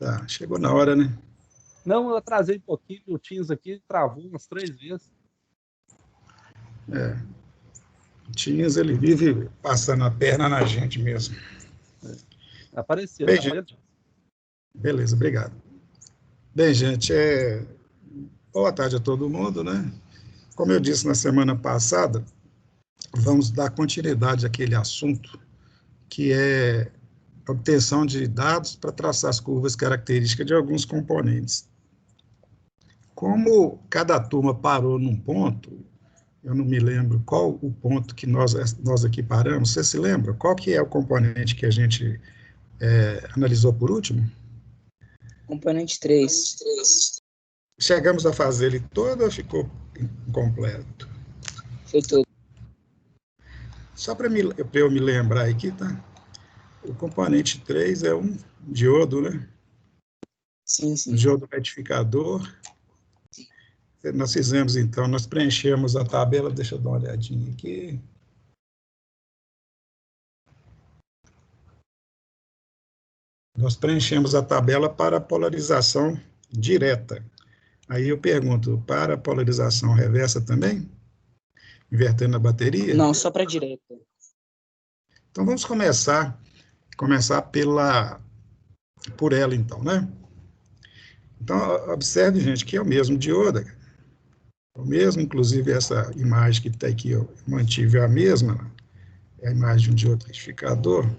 Tá, chegou na hora, né? Não, eu atrasei um pouquinho, o Teams aqui travou umas 3 vezes. O Teams, ele vive passando a perna na gente mesmo. Apareceu, Bem, tá gente, aparecendo. beleza, obrigado. Bem, gente, boa tarde a todo mundo, né? Como eu disse na semana passada, vamos dar continuidade àquele assunto que é a obtenção de dados para traçar as curvas características de alguns componentes. Como cada turma parou num ponto, eu não me lembro qual o ponto que nós aqui paramos, você se lembra? Qual que é o componente que a gente analisou por último? Componente 3. Chegamos a fazer ele todo ou ficou incompleto? Foi todo. Só para eu me lembrar aqui, tá? O componente 3 é um diodo, né? Sim, Um sim. diodo retificador. Nós fizemos, então, nós preenchemos a tabela, deixa eu dar uma olhadinha aqui. Nós preenchemos a tabela para polarização direta. Aí eu pergunto, para polarização reversa também? Invertendo a bateria? Não, só para direta. Então vamos começar por ela, então, né? Então, observe, gente, que é o mesmo diodo, o mesmo, inclusive essa imagem que está aqui, eu mantive a mesma, é a imagem de um diodo retificador.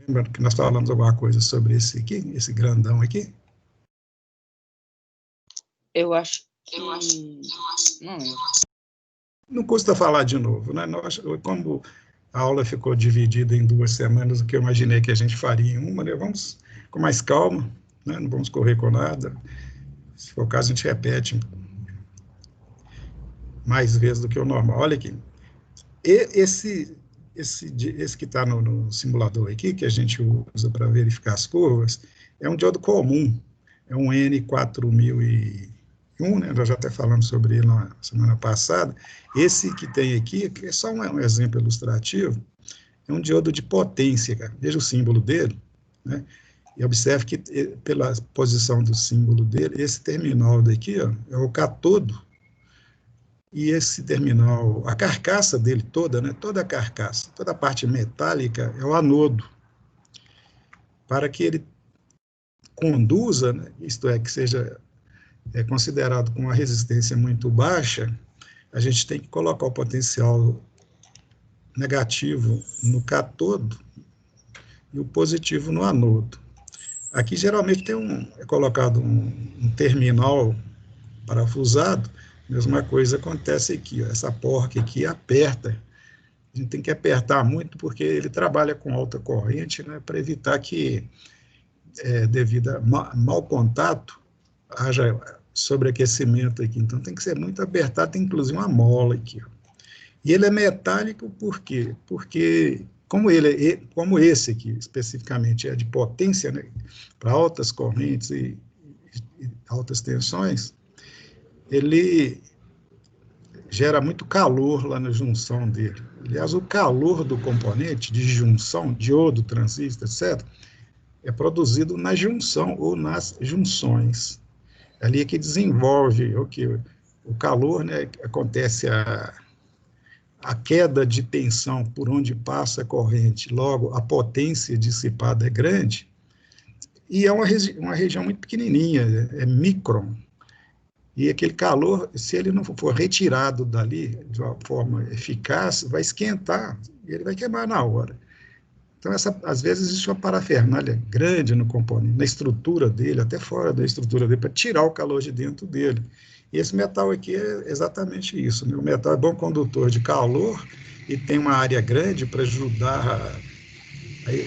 Lembra que nós falamos alguma coisa sobre esse aqui, esse grandão aqui? Eu acho que... Não. Não custa falar de novo, né? Como a aula ficou dividida em 2 semanas, o que eu imaginei que a gente faria em uma, né? Vamos com mais calma, né? Não vamos correr com nada. Se for o caso, a gente repete mais vezes do que o normal. Olha aqui. Esse que está no simulador aqui, que a gente usa para verificar as curvas, é um diodo comum, é um N4001, né? Nós já até falamos sobre ele na semana passada. Esse que tem aqui, que é só um exemplo ilustrativo, é um diodo de potência, cara. Veja o símbolo dele, né? E observe que, pela posição do símbolo dele, esse terminal daqui, ó, é o catodo, e esse terminal, a carcaça dele toda, né, toda a carcaça, toda a parte metálica é o anodo. Para que ele conduza, né, isto é, que seja considerado com uma resistência muito baixa, a gente tem que colocar o potencial negativo no catodo e o positivo no anodo. Aqui geralmente é colocado um terminal parafusado, mesma coisa acontece aqui, ó, essa porca aqui aperta. A gente tem que apertar muito porque ele trabalha com alta corrente, né, para evitar que, devido a mau contato, haja sobreaquecimento aqui. Então tem que ser muito apertado, tem inclusive uma mola aqui, ó. E ele é metálico por quê? Porque, como esse aqui especificamente é de potência, né, para altas correntes e altas tensões, ele gera muito calor lá na junção dele. Aliás, o calor do componente de junção, diodo, transistor, etc., é produzido na junção ou nas junções. Ali é que desenvolve o calor, né, acontece a queda de tensão por onde passa a corrente, logo a potência dissipada é grande, e é uma região muito pequenininha, é micron, e aquele calor, se ele não for retirado dali de uma forma eficaz, vai esquentar, e ele vai queimar na hora. Então, às vezes, existe uma parafernália grande no componente, na estrutura dele, até fora da estrutura dele, para tirar o calor de dentro dele. E esse metal aqui é exatamente isso, né? O metal é bom condutor de calor e tem uma área grande para ajudar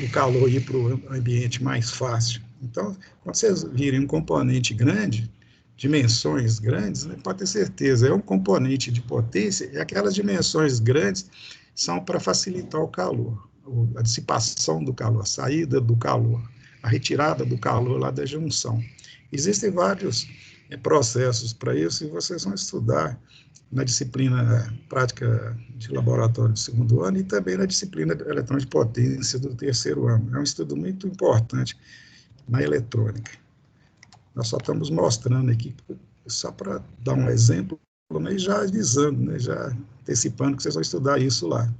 o calor ir para o ambiente mais fácil. Então, quando vocês virem um componente grande, dimensões grandes, né, pode ter certeza, é um componente de potência, e aquelas dimensões grandes são para facilitar o calor, a dissipação do calor, a saída do calor, a retirada do calor lá da junção. Existem vários processos para isso, e vocês vão estudar na disciplina prática de laboratório do segundo ano e também na disciplina de eletrônica de potência do terceiro ano. É um estudo muito importante na eletrônica. Nós só estamos mostrando aqui, só para dar um exemplo, mas já avisando, né, já antecipando que vocês vão estudar isso lá.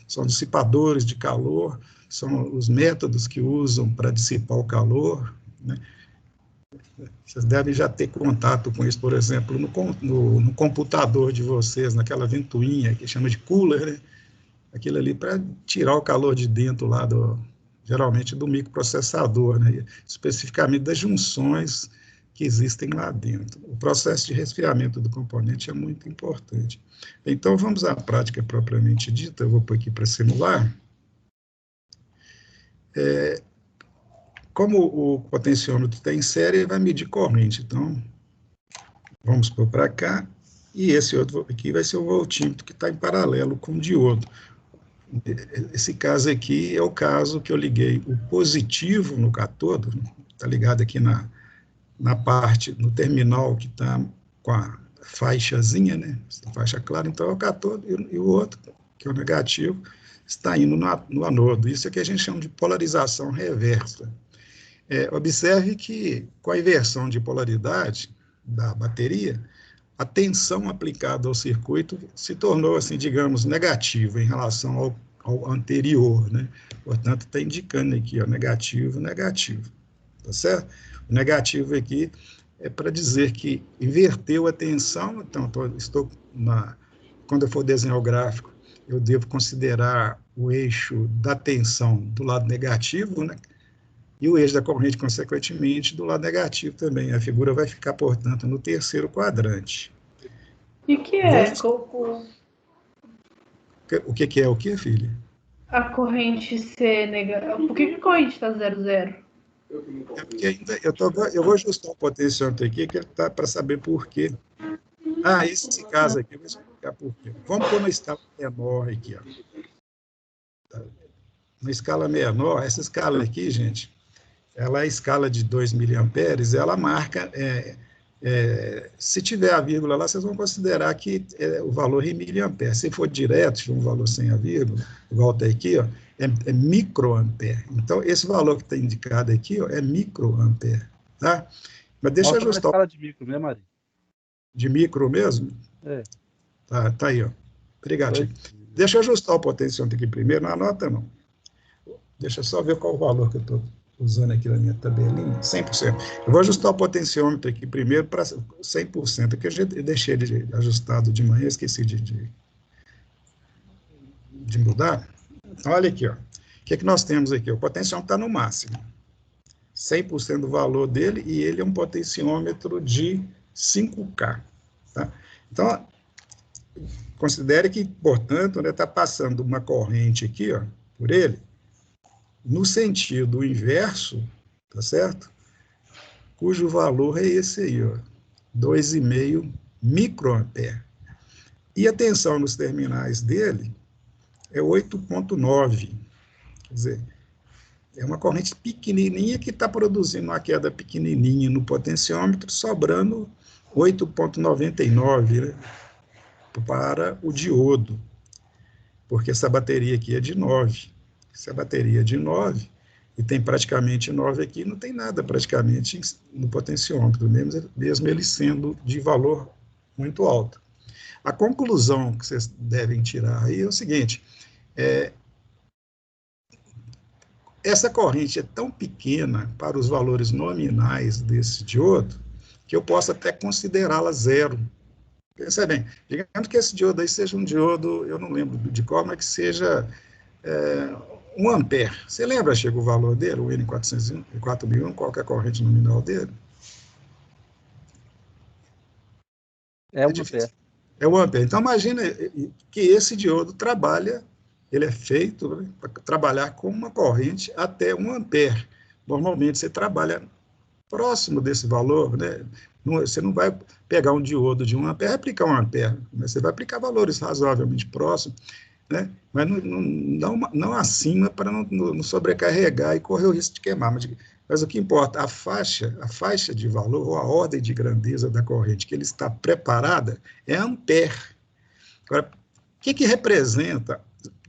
São dissipadores de calor, são os métodos que usam para dissipar o calor, né? Vocês devem já ter contato com isso, por exemplo, no computador de vocês, naquela ventoinha que chama de cooler, né? Aquilo ali para tirar o calor de dentro lá, geralmente do microprocessador, né? Especificamente das junções que existem lá dentro. O processo de resfriamento do componente é muito importante. Então, vamos à prática propriamente dita. Eu vou pôr aqui para simular. Como o potenciômetro está em série, ele vai medir corrente. Então, vamos pôr para cá. E esse outro aqui vai ser o voltímetro, que está em paralelo com o diodo. Esse caso aqui é o caso que eu liguei o positivo no cátodo, está ligado aqui na parte, no terminal que está com a faixazinha, né? Essa faixa clara, então é o cátodo, e o outro, que é o negativo, está indo no anodo. Isso é que a gente chama de polarização reversa. Observe que, com a inversão de polaridade da bateria, a tensão aplicada ao circuito se tornou, assim, digamos, negativa em relação ao anterior, né? Portanto, está indicando aqui, ó, negativo, negativo, tá certo? O negativo aqui é para dizer que inverteu a tensão. Então, quando eu for desenhar o gráfico, eu devo considerar o eixo da tensão do lado negativo, né? E o eixo da corrente, consequentemente, do lado negativo também. A figura vai ficar, portanto, no terceiro quadrante. E que é? O que é o que, filha? A corrente ser negativa. Por que a corrente está 0,0? É porque ainda eu vou ajustar o potenciômetro aqui, que está para saber por quê. Esse caso aqui, eu vou explicar por quê. Vamos pôr uma escala menor aqui, ó. Uma escala menor, essa escala aqui, gente, ela é a escala de 2 miliamperes, ela marca, se tiver a vírgula lá, vocês vão considerar que o valor é em miliampere. Se for direto, se for um valor sem a vírgula, igual está aqui, ó, é microampere. Então, esse valor que está indicado aqui, ó, é microampere, tá? Mas deixa eu ajustar. Escala de micro, né, Maria? De micro mesmo? É. Tá aí, ó. Obrigado. Deixa eu ajustar o potenciômetro aqui primeiro, não anota não. Deixa eu só ver qual o valor que eu estou usando aqui na minha tabelinha, 100%. Eu vou ajustar o potenciômetro aqui primeiro para 100%, porque eu deixei ele ajustado de manhã, esqueci de mudar. Então, olha aqui, ó. O que nós temos aqui? O potenciômetro está no máximo. 100% do valor dele, e ele é um potenciômetro de 5K. Tá? Então, considere que, portanto, está passando uma corrente aqui, ó, por ele, no sentido inverso, tá certo? Cujo valor é esse aí, ó, 2,5 microampere. E a tensão nos terminais dele é 8,9. Quer dizer, é uma corrente pequenininha que está produzindo uma queda pequenininha no potenciômetro, sobrando 8,99, né, para o diodo, porque essa bateria aqui é de 9. Se a bateria é de 9, e tem praticamente 9 aqui, não tem nada praticamente no potenciômetro, mesmo ele sendo de valor muito alto. A conclusão que vocês devem tirar aí é o seguinte: essa corrente é tão pequena para os valores nominais desse diodo, que eu posso até considerá-la zero. Pensa bem, digamos que esse diodo aí seja um diodo, eu não lembro de qual, mas que seja 1 ampere. Você lembra, chega o valor dele, o N4001, qual que é a corrente nominal dele? É 1 ampere. É 1 ampere. Então, imagina que esse diodo ele é feito, né, para trabalhar com uma corrente até 1 ampere. Normalmente, você trabalha próximo desse valor, né? Você não vai pegar um diodo de 1 ampere e aplicar 1 ampere, mas você vai aplicar valores razoavelmente próximos, né? Mas não acima, para não sobrecarregar e correr o risco de queimar. Mas Mas o que importa, a faixa de valor, ou a ordem de grandeza da corrente que ele está preparada, é ampere. Agora, o que representa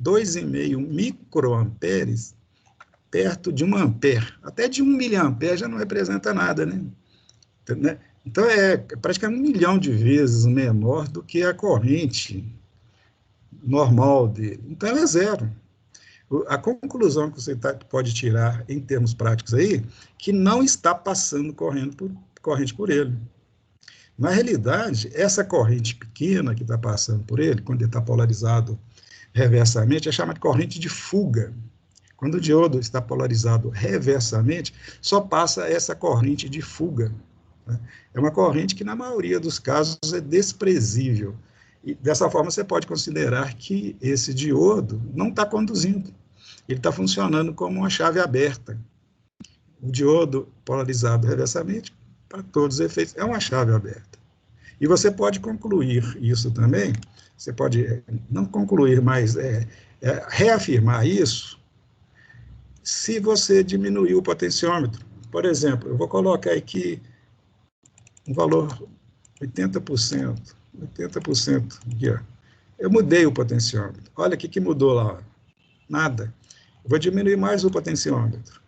2,5 microamperes perto de 1 ampere? Até de 1 miliampere já não representa nada, né? Então, é praticamente 1 milhão de vezes menor do que a corrente normal dele. Então, ela é zero. A conclusão que você pode tirar em termos práticos aí, que não está passando corrente por ele. Na realidade, essa corrente pequena que está passando por ele, quando ele está polarizado reversamente, é chamada de corrente de fuga. Quando o diodo está polarizado reversamente, só passa essa corrente de fuga. Né? É uma corrente que, na maioria dos casos, é desprezível. E, dessa forma, você pode considerar que esse diodo não está conduzindo. Ele está funcionando como uma chave aberta. O diodo polarizado reversamente, para todos os efeitos, é uma chave aberta. E você pode concluir isso também, você pode não concluir, mas reafirmar isso, se você diminuir o potenciômetro. Por exemplo, eu vou colocar aqui um valor 80%, 80% aqui, ó. Eu mudei o potenciômetro. Olha o que mudou lá. Nada. Eu vou diminuir mais o potenciômetro.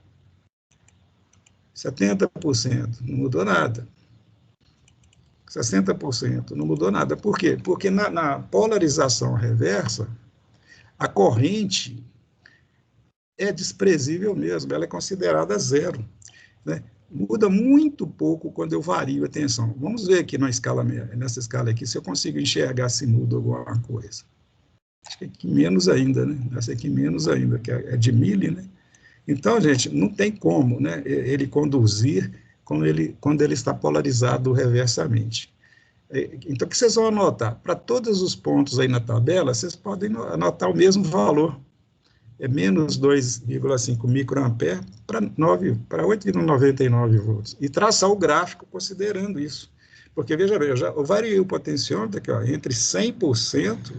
70%, não mudou nada. 60%, não mudou nada. Por quê? Porque na polarização reversa, a corrente é desprezível mesmo, ela é considerada zero. Né? Muda muito pouco quando eu vario a tensão. Vamos ver aqui nessa escala aqui, se eu consigo enxergar se muda alguma coisa. Acho que aqui menos ainda, né? Essa aqui menos ainda, que é de milli, né? Então, gente, não tem como, né, ele conduzir quando ele está polarizado reversamente. Então, o que vocês vão anotar? Para todos os pontos aí na tabela, vocês podem anotar o mesmo valor. É menos 2,5 microampere para 8,99 volts. E traçar o gráfico considerando isso. Porque, veja bem, eu variei o potenciômetro aqui, ó, entre 100%,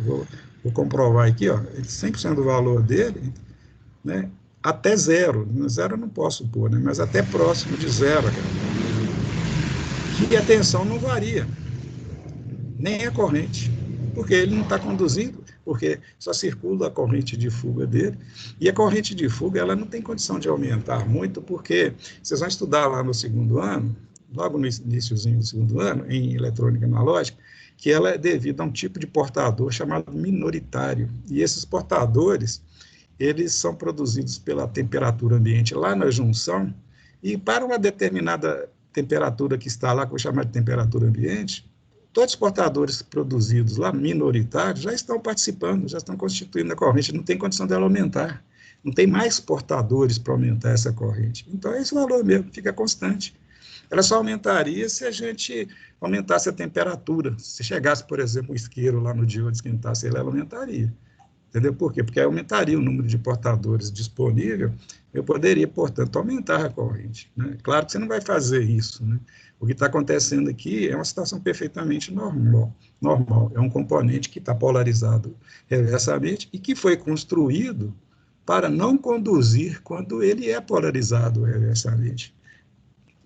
vou comprovar aqui, ó, entre 100% do valor dele, né, até zero. Zero eu não posso pôr, né, mas até próximo de zero. E a tensão não varia, nem a corrente, porque ele não está conduzindo, porque só circula a corrente de fuga dele, e a corrente de fuga ela não tem condição de aumentar muito, porque vocês vão estudar lá no segundo ano, logo no iniciozinho do segundo ano, em eletrônica analógica, que ela é devida a um tipo de portador chamado minoritário, e esses portadores, eles são produzidos pela temperatura ambiente lá na junção, e para uma determinada temperatura que está lá, que eu vou chamar de temperatura ambiente, todos os portadores produzidos lá, minoritários, já estão participando, já estão constituindo a corrente, não tem condição dela aumentar, não tem mais portadores para aumentar essa corrente. Então, é esse valor mesmo, fica constante. Ela só aumentaria se a gente aumentasse a temperatura. Se chegasse, por exemplo, um isqueiro lá no diodo, esquentasse ele, ela aumentaria. Entendeu? Por quê? Porque aumentaria o número de portadores disponível, eu poderia, portanto, aumentar a corrente. Né? Claro que você não vai fazer isso. Né? O que está acontecendo aqui é uma situação perfeitamente normal. É um componente que está polarizado reversamente e que foi construído para não conduzir quando ele é polarizado reversamente.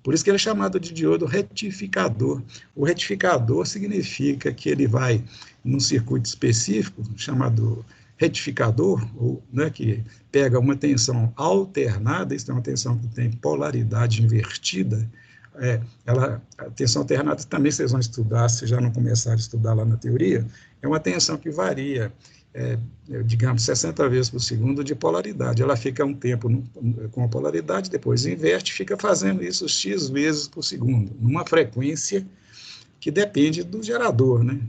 Por isso que ele é chamado de diodo retificador. O retificador significa que ele vai num circuito específico, chamado retificador, ou, né, que pega uma tensão alternada, isso é uma tensão que tem polaridade invertida, a tensão alternada também vocês vão estudar, se já não começaram a estudar lá na teoria, é uma tensão que varia, digamos, 60 vezes por segundo de polaridade. Ela fica um tempo com a polaridade, depois inverte, fica fazendo isso x vezes por segundo, numa frequência que depende do gerador, né?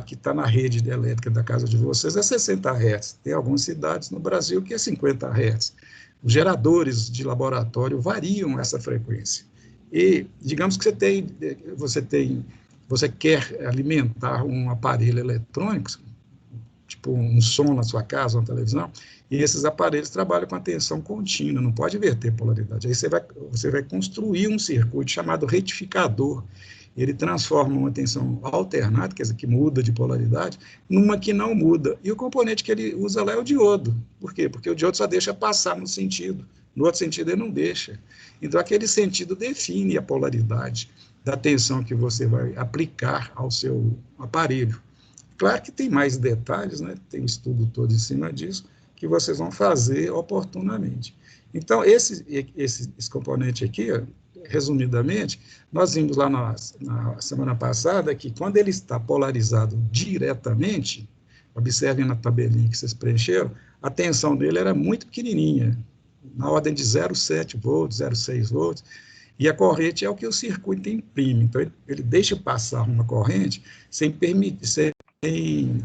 Que está na rede elétrica da casa de vocês é 60 Hz. Tem algumas cidades no Brasil que é 50 Hz. Os geradores de laboratório variam essa frequência. E, digamos que você quer alimentar um aparelho eletrônico, tipo um som na sua casa, uma televisão, e esses aparelhos trabalham com a tensão contínua, não pode inverter polaridade. Aí você vai construir um circuito chamado retificador. ele transforma uma tensão alternada, quer dizer, que muda de polaridade, numa que não muda. E o componente que ele usa lá é o diodo. Por quê? Porque o diodo só deixa passar no sentido. No outro sentido, ele não deixa. Então, aquele sentido define a polaridade da tensão que você vai aplicar ao seu aparelho. Claro que tem mais detalhes, né? Tem um estudo todo em cima disso, que vocês vão fazer oportunamente. Então, esse componente aqui, ó, resumidamente, nós vimos lá na semana passada que quando ele está polarizado diretamente, observem na tabelinha que vocês preencheram, a tensão dele era muito pequenininha, na ordem de 0,7 volts, 0,6 volts, e a corrente é o que o circuito imprime. Então, ele deixa passar uma corrente sem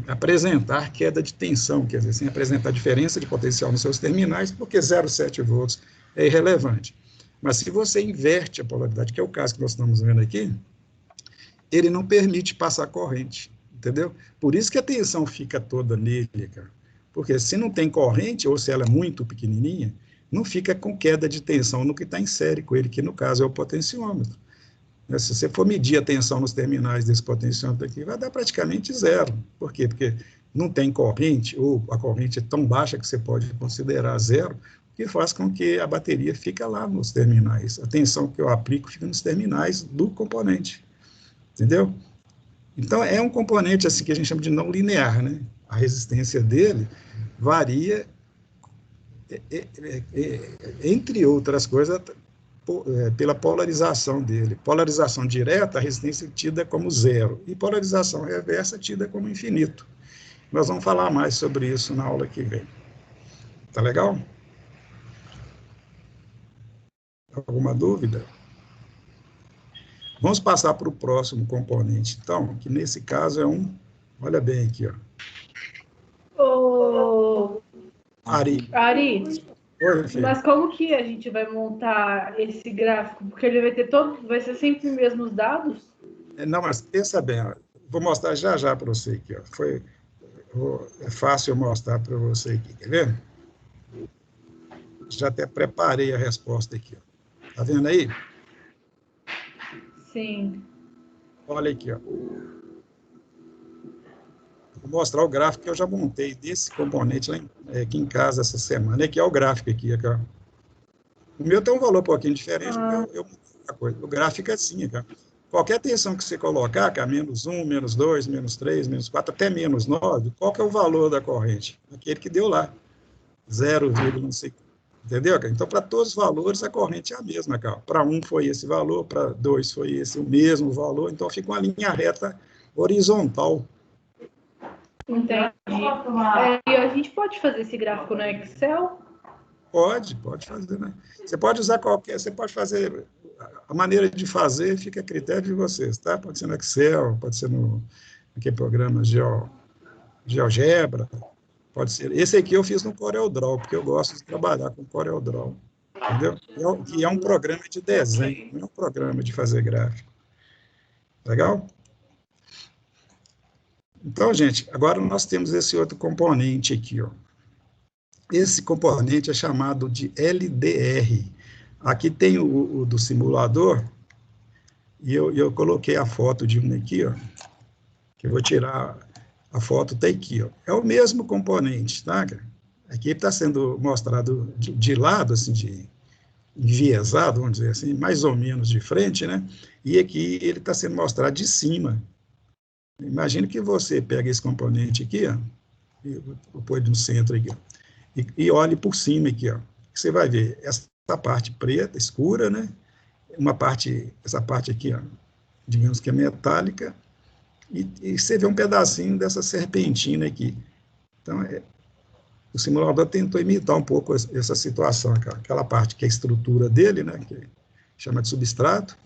apresentar queda de tensão, quer dizer, sem apresentar diferença de potencial nos seus terminais, porque 0,7 volts é irrelevante. Mas se você inverte a polaridade, que é o caso que nós estamos vendo aqui, ele não permite passar corrente, entendeu? Por isso que a tensão fica toda nele, cara. Porque se não tem corrente, ou se ela é muito pequenininha, não fica com queda de tensão no que está em série com ele, que no caso é o potenciômetro. Se você for medir a tensão nos terminais desse potenciômetro aqui, vai dar praticamente zero. Por quê? Porque não tem corrente, ou a corrente é tão baixa que você pode considerar zero, que faz com que a bateria fique lá nos terminais. A tensão que eu aplico fica nos terminais do componente. Entendeu? Então, é um componente assim que a gente chama de não linear, né? A resistência dele varia, entre outras coisas, pela polarização dele. Polarização direta, a resistência tida como zero, e polarização reversa tida como infinito. Nós vamos falar mais sobre isso na aula que vem. Tá legal? Alguma dúvida? Vamos passar para o próximo componente, então, que nesse caso é um... Olha bem aqui, ó. Ari. Oi, mas como que a gente vai montar esse gráfico? Porque ele vai ter vai ser sempre os mesmos dados? Não, mas pensa bem, ó, vou mostrar já para você aqui, ó. É fácil eu mostrar para você aqui, quer ver? Já até preparei a resposta aqui, ó. Tá vendo aí? Sim. Olha aqui, ó. Vou mostrar o gráfico que eu já montei desse componente lá aqui em casa essa semana. Aqui é o gráfico aqui, ó. O meu tem um valor um pouquinho diferente, porque eu montei a coisa. O gráfico é assim, ó. Qualquer tensão que você colocar, que é menos 1, menos 2, menos 3, menos 4, até menos 9, qual que é o valor da corrente? Aquele que deu lá. 0, não sei. Entendeu? Então, para todos os valores, a corrente é a mesma, cara. Para 1 foi esse valor, para 2 foi esse o mesmo valor, então fica uma linha reta horizontal. Entendi. E a gente pode fazer esse gráfico no Excel? Pode fazer, né? Você pode usar você pode fazer, a maneira de fazer fica a critério de vocês, tá? Pode ser no Excel, pode ser naquele programa GeoGebra, pode ser. Esse aqui eu fiz no CorelDRAW, porque eu gosto de trabalhar com CorelDRAW, entendeu? Que é um programa de desenho, não é um programa de fazer gráfico. Legal? Então, gente, agora nós temos esse outro componente aqui, ó. Esse componente é chamado de LDR. Aqui tem o do simulador, e eu coloquei a foto de um aqui, ó, que eu vou tirar a foto, tá aqui, ó. É o mesmo componente, tá? Aqui está sendo mostrado de lado, assim, enviesado, vamos dizer assim, mais ou menos de frente, né? E aqui ele está sendo mostrado de cima. Imagine que você pega esse componente aqui, ó, vou pôr no centro aqui, ó, e olhe por cima aqui, ó. Você vai ver essa parte preta, escura, né? Essa parte aqui, ó, digamos que é metálica, e você vê um pedacinho dessa serpentina aqui. Então, o simulador tentou imitar um pouco essa situação, aquela parte que é a estrutura dele, né, que chama de substrato.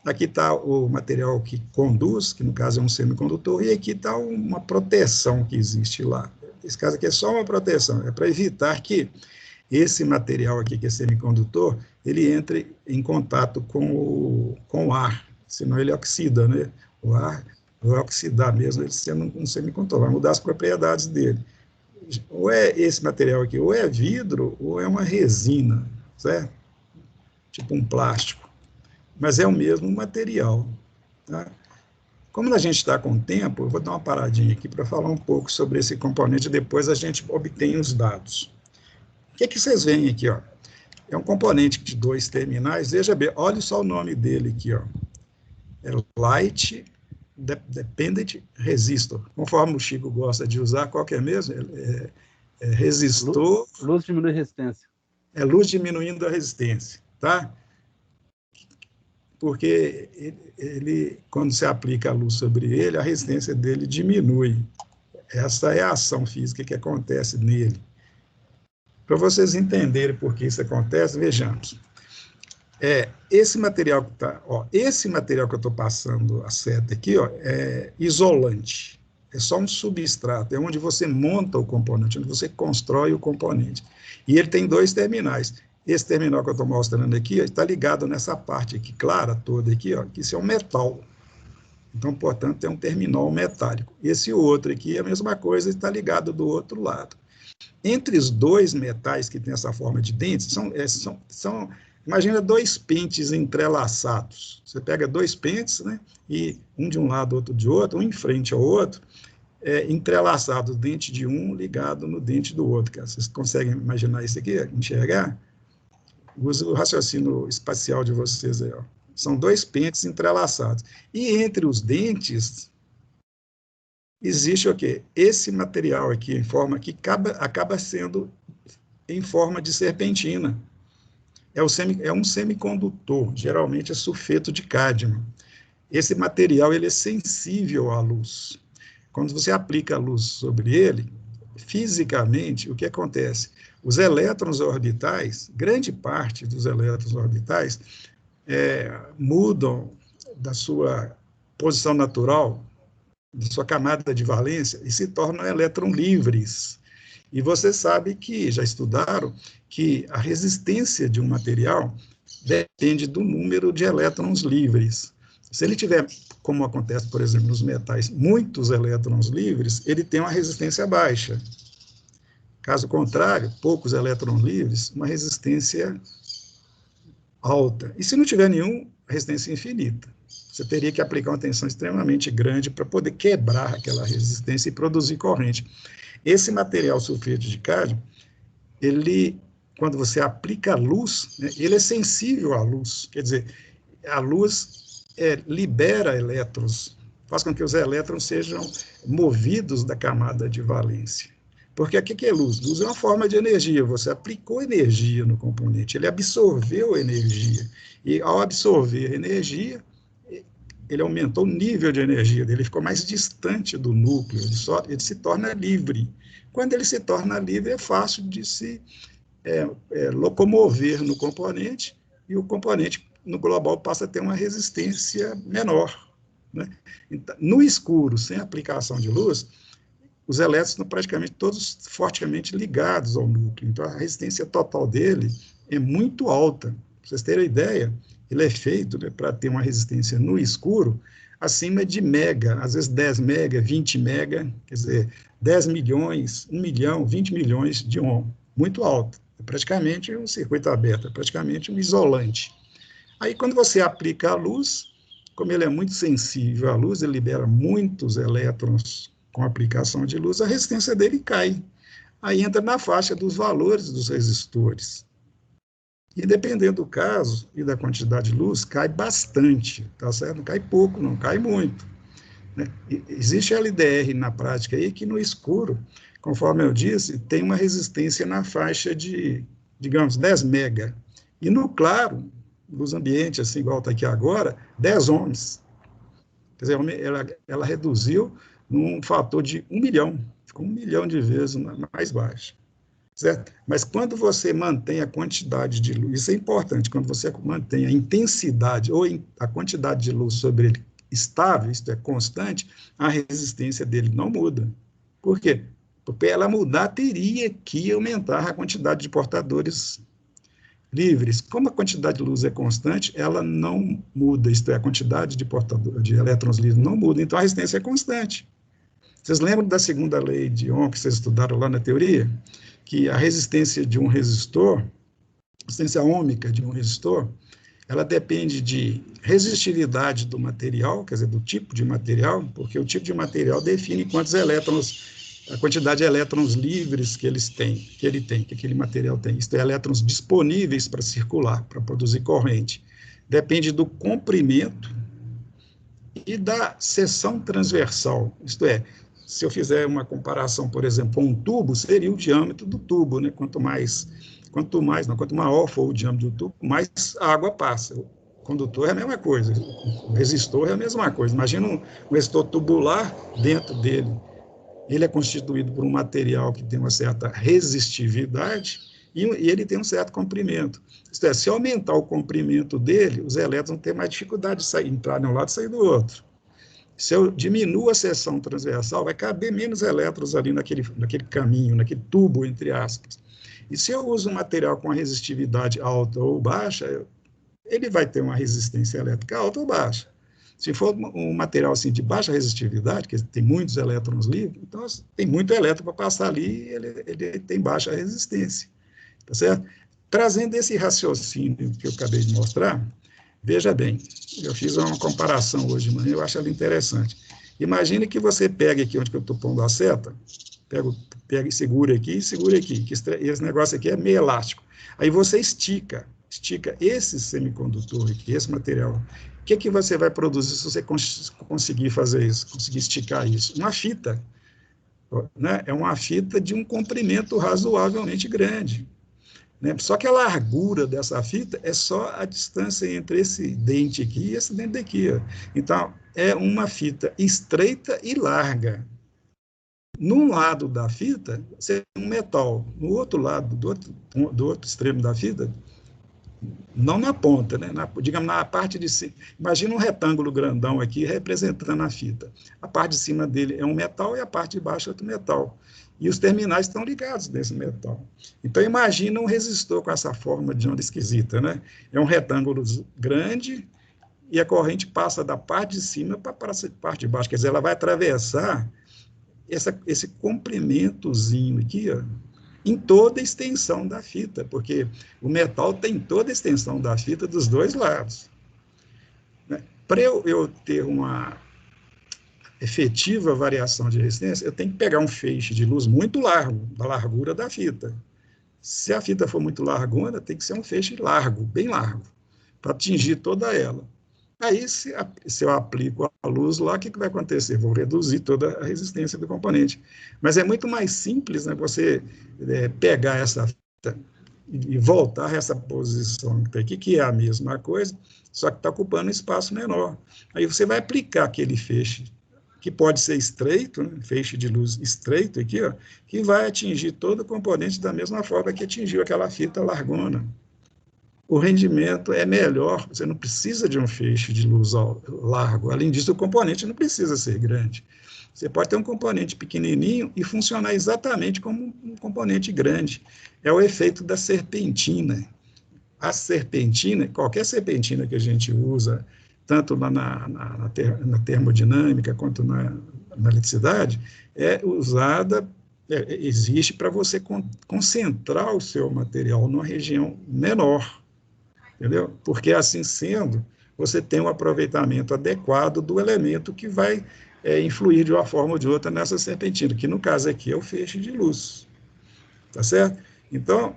Aqui está o material que conduz, que no caso é um semicondutor, e aqui está uma proteção que existe lá. Esse caso aqui é só uma proteção, é para evitar que esse material aqui, que é semicondutor, ele entre em contato com o ar, senão ele oxida, né? O ar vai oxidar mesmo, ele sendo um semicondutor, vai mudar as propriedades dele. Ou é esse material aqui, ou é vidro, ou é uma resina, certo? Tipo um plástico. Mas é o mesmo material. Tá? Como a gente está com tempo, eu vou dar uma paradinha aqui para falar um pouco sobre esse componente, depois a gente obtém os dados. O que vocês veem aqui? Ó? É um componente de 2 terminais, veja bem, olha só o nome dele aqui, ó. É Light Dependent Resistor. Conforme o Chico gosta de usar, qual que é mesmo? Resistor... Luz diminui resistência. É luz diminuindo a resistência, tá? Porque quando você aplica a luz sobre ele, a resistência dele diminui. Essa é a ação física que acontece nele. Para vocês entenderem por que isso acontece, vejamos. Esse material esse material que eu estou passando a seta aqui, ó, é isolante. É só um substrato, é onde você monta o componente, onde você constrói o componente. E ele tem 2 terminais. Esse terminal que eu estou mostrando aqui está ligado nessa parte aqui, clara toda aqui, ó, que isso é um metal. Então, portanto, tem um terminal metálico. Esse outro aqui é a mesma coisa, está ligado do outro lado. Entre os 2 metais que têm essa forma de dentes, imagina 2 pentes entrelaçados. Você pega 2 pentes, né, e um de um lado, outro de outro, um em frente ao outro, entrelaçado, o dente de um ligado no dente do outro. Cara. Vocês conseguem imaginar isso aqui, enxergar? Use o raciocínio espacial de vocês aí, ó. São 2 pentes entrelaçados. E entre os dentes, existe o quê? Esse material aqui, em forma que acaba sendo em forma de serpentina. É um semicondutor, geralmente é sulfeto de cádmio. Esse material ele é sensível à luz. Quando você aplica a luz sobre ele, fisicamente, o que acontece? Os elétrons orbitais, grande parte dos elétrons orbitais, mudam da sua posição natural, da sua camada de valência, e se tornam elétrons livres. E você sabe que, já estudaram, que a resistência de um material depende do número de elétrons livres. Se ele tiver, como acontece, por exemplo, nos metais, muitos elétrons livres, ele tem uma resistência baixa. Caso contrário, poucos elétrons livres, uma resistência alta. E se não tiver nenhum, resistência infinita. Você teria que aplicar uma tensão extremamente grande para poder quebrar aquela resistência e produzir corrente. Esse material sulfeto de cádmio, ele, quando você aplica a luz, né, ele é sensível à luz. Quer dizer, a luz libera elétrons, faz com que os elétrons sejam movidos da camada de valência. Porque o que é luz? Luz é uma forma de energia, você aplicou energia no componente, ele absorveu energia, e ao absorver energia, ele aumentou o nível de energia dele, ele ficou mais distante do núcleo, ele se torna livre. Quando ele se torna livre, é fácil de se locomover no componente, e o componente no global passa a ter uma resistência menor. Né? Então, no escuro, sem aplicação de luz, os elétrons estão praticamente todos fortemente ligados ao núcleo, então a resistência total dele é muito alta. Para vocês terem ideia, ele é feito, né, para ter uma resistência no escuro acima de mega, às vezes 10 mega, 20 mega, quer dizer, 10 milhões, 1 milhão, 20 milhões de ohm, muito alto. É praticamente um circuito aberto, é praticamente um isolante. Aí, quando você aplica a luz, como ele é muito sensível à luz, ele libera muitos elétrons com a aplicação de luz, a resistência dele cai. Aí entra na faixa dos valores dos resistores. E dependendo do caso e da quantidade de luz, cai bastante, tá certo? Não cai pouco, não cai muito. Né? Existe LDR na prática aí que no escuro, conforme eu disse, tem uma resistência na faixa de, digamos, 10 mega. E no claro, luz ambiente, assim, igual está aqui agora, 10 ohms. Quer dizer, ela reduziu num fator de 1 milhão, ficou 1 milhão de vezes mais baixa. Certo? Mas quando você mantém a quantidade de luz, isso é importante, quando você mantém a intensidade ou a quantidade de luz sobre ele estável, isto é, constante, a resistência dele não muda. Por quê? Porque ela mudar teria que aumentar a quantidade de portadores livres. Como a quantidade de luz é constante, ela não muda, isto é, a quantidade de elétrons livres não muda, então a resistência é constante. Vocês lembram da segunda lei de Ohm que vocês estudaram lá na teoria? Que a resistência de um resistor, a resistência ôhmica de um resistor, ela depende de resistividade do material, quer dizer, do tipo de material, porque o tipo de material define quantos elétrons, a quantidade de elétrons livres que que aquele material tem. Isto é, elétrons disponíveis para circular, para produzir corrente. Depende do comprimento e da seção transversal, isto é, se eu fizer uma comparação, por exemplo, com um tubo, seria o diâmetro do tubo, né? Quanto maior for o diâmetro do tubo, mais água passa. O condutor é a mesma coisa, o resistor é a mesma coisa. Imagina um resistor tubular, dentro dele, ele é constituído por um material que tem uma certa resistividade e ele tem um certo comprimento. Isto é, se aumentar o comprimento dele, os elétrons vão ter mais dificuldade de entrar de um lado e sair do outro. Se eu diminuo a seção transversal, vai caber menos elétrons ali naquele caminho, naquele tubo, entre aspas. E se eu uso um material com a resistividade alta ou baixa, ele vai ter uma resistência elétrica alta ou baixa. Se for um material assim, de baixa resistividade, que tem muitos elétrons livres, então tem muito elétron para passar ali, ele tem baixa resistência. Tá certo? Trazendo esse raciocínio que eu acabei de mostrar, veja bem, eu fiz uma comparação hoje de manhã, eu acho ela interessante. Imagine que você pega aqui onde eu estou pondo a seta, pega e segura aqui, que esse negócio aqui é meio elástico. Aí você estica esse semicondutor aqui, esse material. O que você vai produzir se você conseguir fazer isso, conseguir esticar isso? Uma fita, né? É uma fita de um comprimento razoavelmente grande. Né? Só que a largura dessa fita é só a distância entre esse dente aqui e esse dente aqui. Ó. Então, é uma fita estreita e larga. Num lado da fita, você tem um metal. No outro lado, do outro extremo da fita, não na ponta, né? Digamos, na parte de cima. Imagina um retângulo grandão aqui representando a fita. A parte de cima dele é um metal e a parte de baixo é outro metal. E os terminais estão ligados nesse metal. Então, imagina um resistor com essa forma de onda esquisita, né? É um retângulo grande e a corrente passa da parte de cima para a parte de baixo. Quer dizer, ela vai atravessar esse comprimentozinho aqui, ó, em toda a extensão da fita, porque o metal tem toda a extensão da fita dos dois lados. Né? Para eu ter uma efetiva variação de resistência, eu tenho que pegar um feixe de luz muito largo, da largura da fita. Se a fita for muito largona, tem que ser um feixe largo, bem largo, para atingir toda ela. Aí, se eu aplico a luz lá, o que vai acontecer? Vou reduzir toda a resistência do componente. Mas é muito mais simples, né, você pegar essa fita e voltar a essa posição que está aqui, que é a mesma coisa, só que está ocupando um espaço menor. Aí você vai aplicar aquele feixe, que pode ser estreito, né, feixe de luz estreito aqui, ó, que vai atingir todo o componente da mesma forma que atingiu aquela fita largona. O rendimento é melhor, você não precisa de um feixe de luz largo. Além disso, o componente não precisa ser grande. Você pode ter um componente pequenininho e funcionar exatamente como um componente grande. É o efeito da serpentina. A serpentina, qualquer serpentina que a gente usa, tanto na termodinâmica quanto na eletricidade, é usada, existe para você concentrar o seu material numa região menor. Entendeu? Porque, assim sendo, você tem um aproveitamento adequado do elemento que vai influir de uma forma ou de outra nessa serpentina, que no caso aqui é o feixe de luz. Tá certo? Então,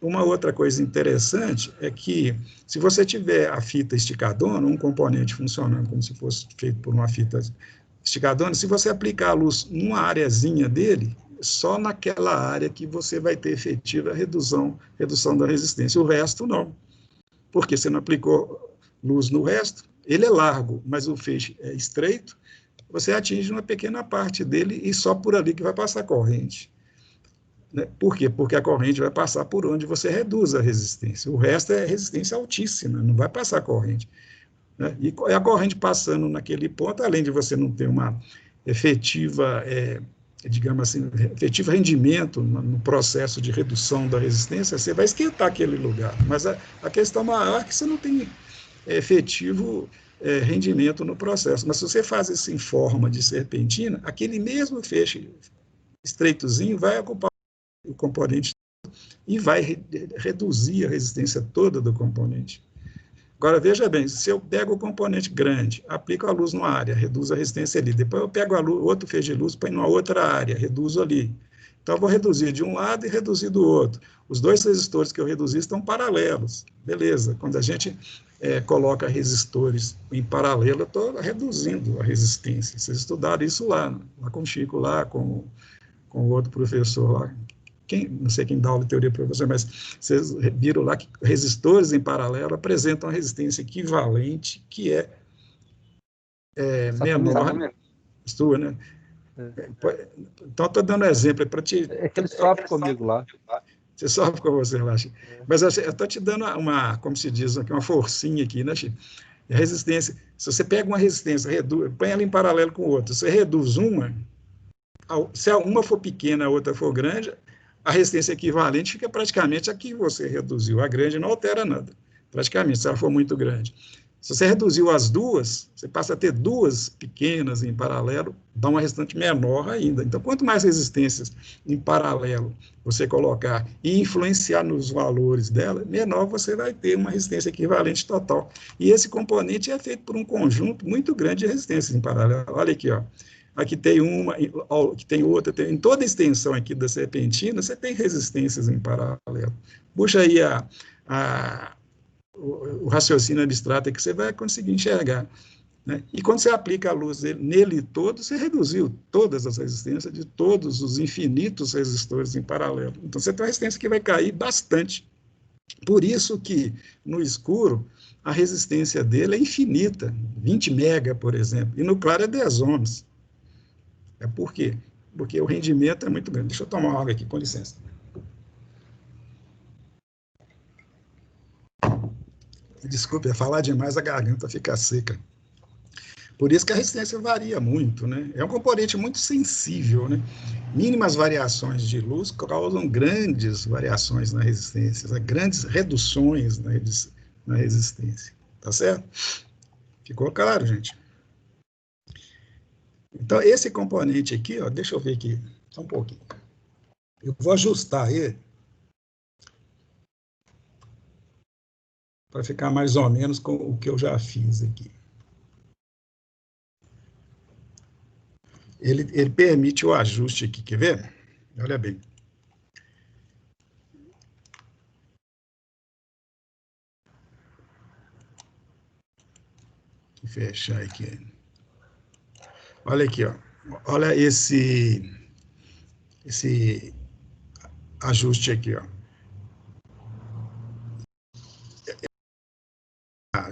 uma outra coisa interessante é que, se você tiver a fita esticadona, um componente funcionando como se fosse feito por uma fita esticadona, se você aplicar a luz numa areazinha dele, só naquela área que você vai ter efetiva redução da resistência, o resto não. Porque você não aplicou luz no resto, ele é largo, mas o feixe é estreito, você atinge uma pequena parte dele e só por ali que vai passar corrente. Né? Por quê? Porque a corrente vai passar por onde você reduz a resistência. O resto é resistência altíssima, não vai passar corrente. Né? E a corrente passando naquele ponto, além de você não ter uma efetiva, digamos assim, efetivo rendimento no processo de redução da resistência, você vai esquentar aquele lugar. Mas a questão maior é que você não tem efetivo rendimento no processo. Mas se você faz isso em forma de serpentina, aquele mesmo feixe estreitozinho vai ocupar o componente e vai reduzir a resistência toda do componente. Agora, veja bem, se eu pego o componente grande, aplico a luz numa área, reduzo a resistência ali, depois eu pego outro feixe de luz, põe numa outra área, reduzo ali. Então, eu vou reduzir de um lado e reduzir do outro. Os dois resistores que eu reduzi estão paralelos. Beleza. Quando a gente coloca resistores em paralelo, eu estou reduzindo a resistência. Vocês estudaram isso lá com o Chico, lá com o outro professor lá. Não sei quem dá aula de teoria para você, mas vocês viram lá que resistores em paralelo apresentam uma resistência equivalente, que é menor. Sua, né? Então, estou dando exemplo para te... É que ele sofre comigo lá. Você sofre com você lá, Chico. Mas eu estou te dando como se diz aqui, uma forcinha aqui, né, Chico? A resistência, se você pega uma resistência, põe ela em paralelo com outra, você reduz uma, se uma for pequena, a outra for grande, a resistência equivalente fica praticamente a que você reduziu. A grande não altera nada, praticamente, se ela for muito grande. Se você reduziu as duas, você passa a ter duas pequenas em paralelo, dá uma restante menor ainda. Então, quanto mais resistências em paralelo você colocar e influenciar nos valores dela, menor você vai ter uma resistência equivalente total. E esse componente é feito por um conjunto muito grande de resistências em paralelo. Olha aqui, ó. Aqui tem uma, aqui tem outra, em toda a extensão aqui da serpentina, você tem resistências em paralelo. Puxa aí o raciocínio abstrato que você vai conseguir enxergar. Né? E quando você aplica a luz nele todo, você reduziu todas as resistências de todos os infinitos resistores em paralelo. Então, você tem uma resistência que vai cair bastante. Por isso que, no escuro, a resistência dele é infinita, 20 mega, por exemplo, e no claro é 10 ohms. Por quê? Porque o rendimento é muito grande. Deixa eu tomar uma água aqui, com licença. Desculpe, falar demais, a garganta fica seca. Por isso que a resistência varia muito, né? É um componente muito sensível, né? Mínimas variações de luz causam grandes variações na resistência, grandes reduções na resistência. Tá certo? Ficou claro, gente? Então, esse componente aqui, ó, deixa eu ver aqui, só um pouquinho. Eu vou ajustar ele para ficar mais ou menos com o que eu já fiz aqui. Ele permite o ajuste aqui, quer ver? Olha bem. Vou fechar aqui. Olha aqui, ó. Olha esse ajuste aqui, ó.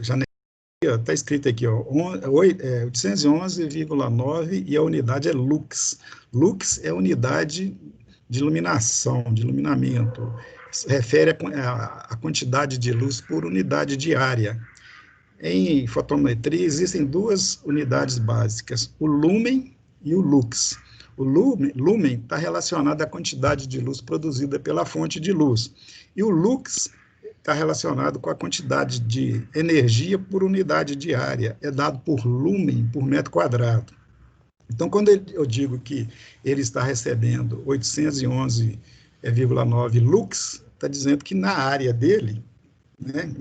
Já está escrito aqui, ó, 811,9 e a unidade é lux. Lux é unidade de iluminação, de iluminamento. Se refere a quantidade de luz por unidade diária. Em fotometria, existem duas unidades básicas, o lumen e o lux. O lumen está relacionado à quantidade de luz produzida pela fonte de luz. E o lux está relacionado com a quantidade de energia por unidade diária. É dado por lumen, por metro quadrado. Então, quando eu digo que ele está recebendo 811,9 lux, está dizendo que na área dele, né,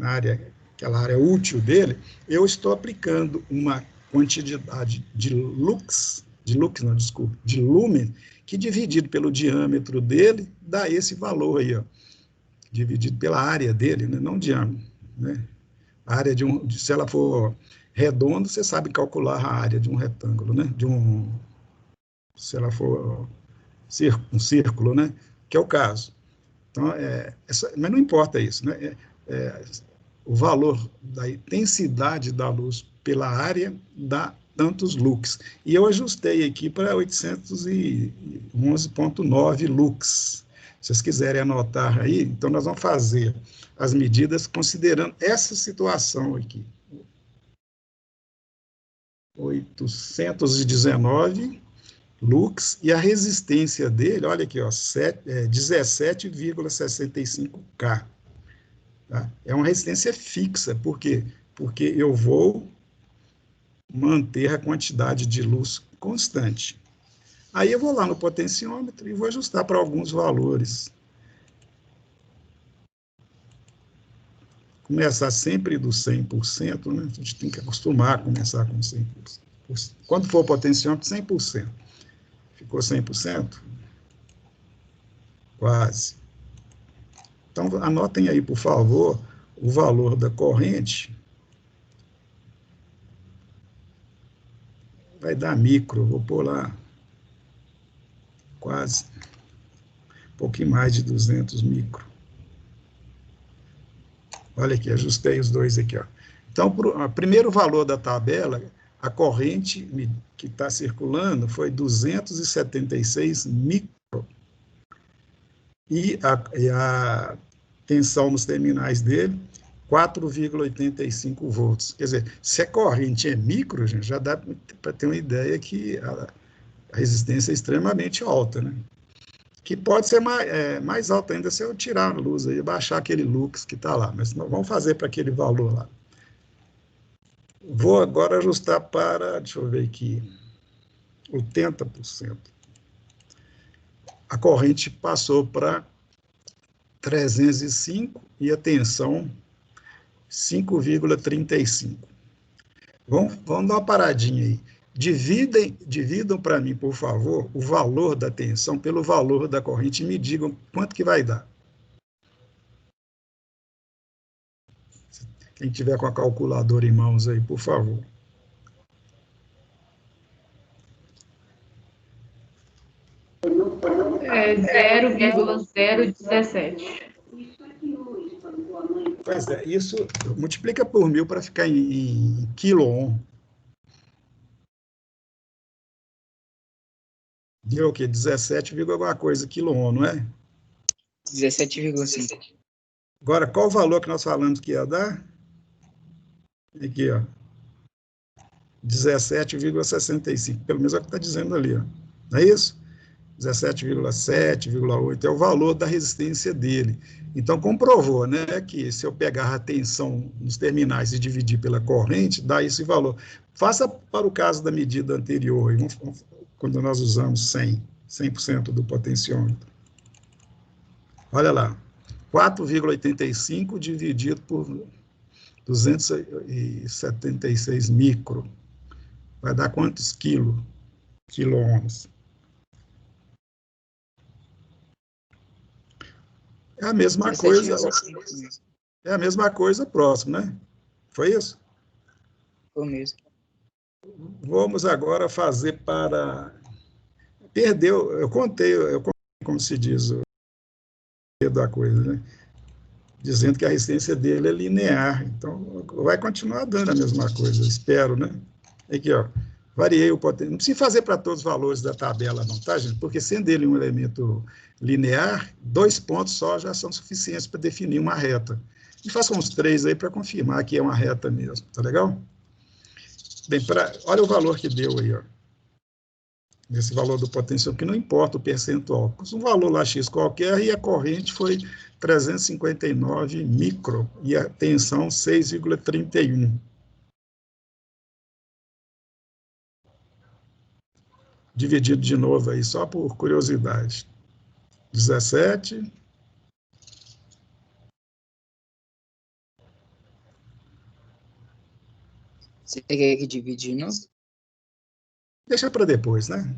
aquela área útil dele, eu estou aplicando uma quantidade de lumen, que dividido pelo diâmetro dele, dá esse valor aí, ó, dividido pela área dele, né, não diâmetro. Né? A área se ela for redonda, você sabe calcular a área de um retângulo, né? Se ela for um círculo, né? Que é o caso. Então, mas não importa isso, né? O valor da intensidade da luz pela área dá tantos lux. E eu ajustei aqui para 811,9 lux. Se vocês quiserem anotar aí, então nós vamos fazer as medidas considerando essa situação aqui. 819 lux, e a resistência dele, olha aqui, ó, 17,65K. Tá? É uma resistência fixa, por quê? Porque eu vou manter a quantidade de luz constante. Aí eu vou lá no potenciômetro e vou ajustar para alguns valores. começar sempre do 100%, né? A gente tem que acostumar a começar com 100%. Quando for o potenciômetro, 100%. Ficou 100%? Quase. Então, anotem aí, por favor, o valor da corrente. Vai dar micro, vou pôr lá quase, um pouquinho mais de 200 micro. Olha aqui, ajustei os dois aqui, ó. Então, o primeiro valor da tabela, a corrente que está circulando foi 276 micro. E a tensão nos terminais dele, 4,85 volts. Quer dizer, se a corrente é micro, gente, já dá para ter uma ideia que a resistência é extremamente alta, né? Que pode ser mais alta ainda se eu tirar a luz aí, baixar aquele lux que está lá, mas nós vamos fazer para aquele valor lá. Vou agora ajustar para, deixa eu ver aqui, 80%. A corrente passou para 305 e a tensão 5,35. Vamos dar uma paradinha aí. Dividam para mim, por favor, o valor da tensão pelo valor da corrente e me digam quanto que vai dar. Quem tiver com a calculadora em mãos aí, por favor. É 0,017. Pois é, isso multiplica por 1000 para ficar em quilo-ohm. Deu o quê? 17, alguma coisa quilo-ohm, não é? 17,5. Agora, qual o valor que nós falamos que ia dar? Aqui, ó. 17,65. Pelo menos é o que está dizendo ali, ó. Não é isso? 17,7,8 é o valor da resistência dele. Então, comprovou, né, que se eu pegar a tensão nos terminais e dividir pela corrente, dá esse valor. Faça para o caso da medida anterior, quando nós usamos 100% do potenciômetro. Olha lá, 4,85 dividido por 276 micro. Vai dar quantos quilo-ohms? É a mesma coisa. É a mesma coisa próximo, né? Foi isso? Foi mesmo. Vamos agora fazer para... Perdeu, eu contei como se diz, o da coisa, né? Dizendo que a resistência dele é linear. Então, vai continuar dando a mesma coisa, espero, né? Aqui, ó. Variei o potencial. Não precisa fazer para todos os valores da tabela, não, tá, gente? Porque sendo ele um elemento linear, 2 pontos só já são suficientes para definir uma reta. E faça uns 3 aí para confirmar que é uma reta mesmo, tá legal? Bem, olha o valor que deu aí, ó. Esse valor do potencial, que não importa o percentual. Um valor lá X qualquer e a corrente foi 359 micro e a tensão 6,31. Dividido de novo aí, só por curiosidade. 17. Você quer que dividir, não? Deixa para depois, né?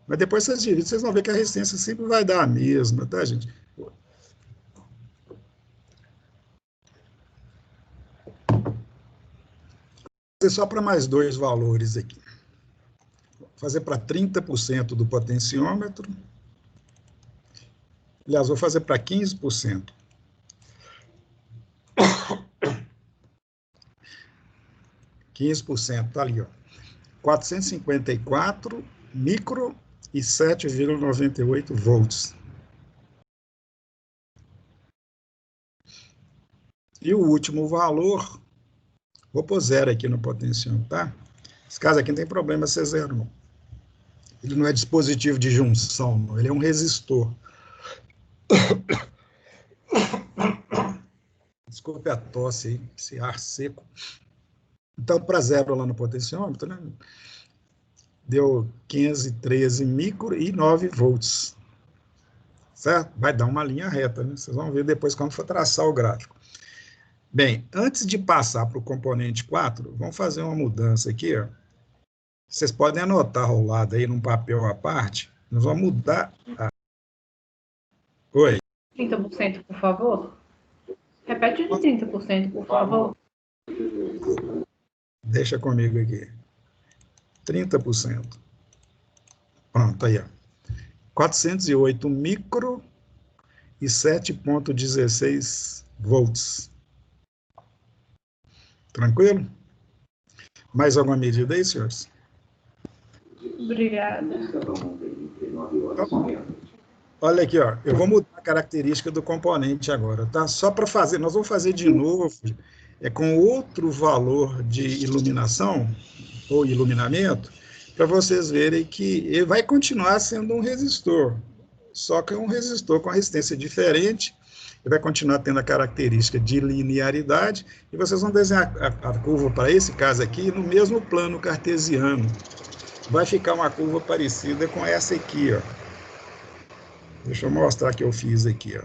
Mas depois vocês dividem, vocês vão ver que a resistência sempre vai dar a mesma, tá, gente? Vou fazer só para mais 2 valores aqui. Vou fazer para 30% do potenciômetro. Aliás, vou fazer para 15%. 15%, tá ali, ó. 454 micro e 7,98 volts. E o último valor, vou pôr 0 aqui no potenciômetro, tá? Esse caso aqui não tem problema ser 0, não. Ele não é dispositivo de junção, não. Ele é um resistor. Desculpe a tosse aí, esse ar seco. Então, para 0 lá no potenciômetro, né? Deu 513 micro e 9 volts. Certo? Vai dar uma linha reta, né? Vocês vão ver depois quando for traçar o gráfico. Bem, antes de passar para o componente 4, vamos fazer uma mudança aqui, ó. Vocês podem anotar ao lado aí num papel à parte. Nós vamos mudar. Oi. 30%, por favor. Repete de 30%, por favor. Deixa comigo aqui. 30%. Pronto, aí, ó. 408 micro e 7,16 volts. Tranquilo? Mais alguma medida aí, senhores? Obrigada. Então, olha aqui, ó. Eu vou mudar a característica do componente agora, tá? Só para fazer, nós vamos fazer de novo, com outro valor de iluminação ou iluminamento, para vocês verem que ele vai continuar sendo um resistor, só que é um resistor com a resistência diferente. Ele vai continuar tendo a característica de linearidade, e vocês vão desenhar a curva para esse caso aqui no mesmo plano cartesiano. Vai ficar uma curva parecida com essa aqui, ó. Deixa eu mostrar que eu fiz aqui, ó.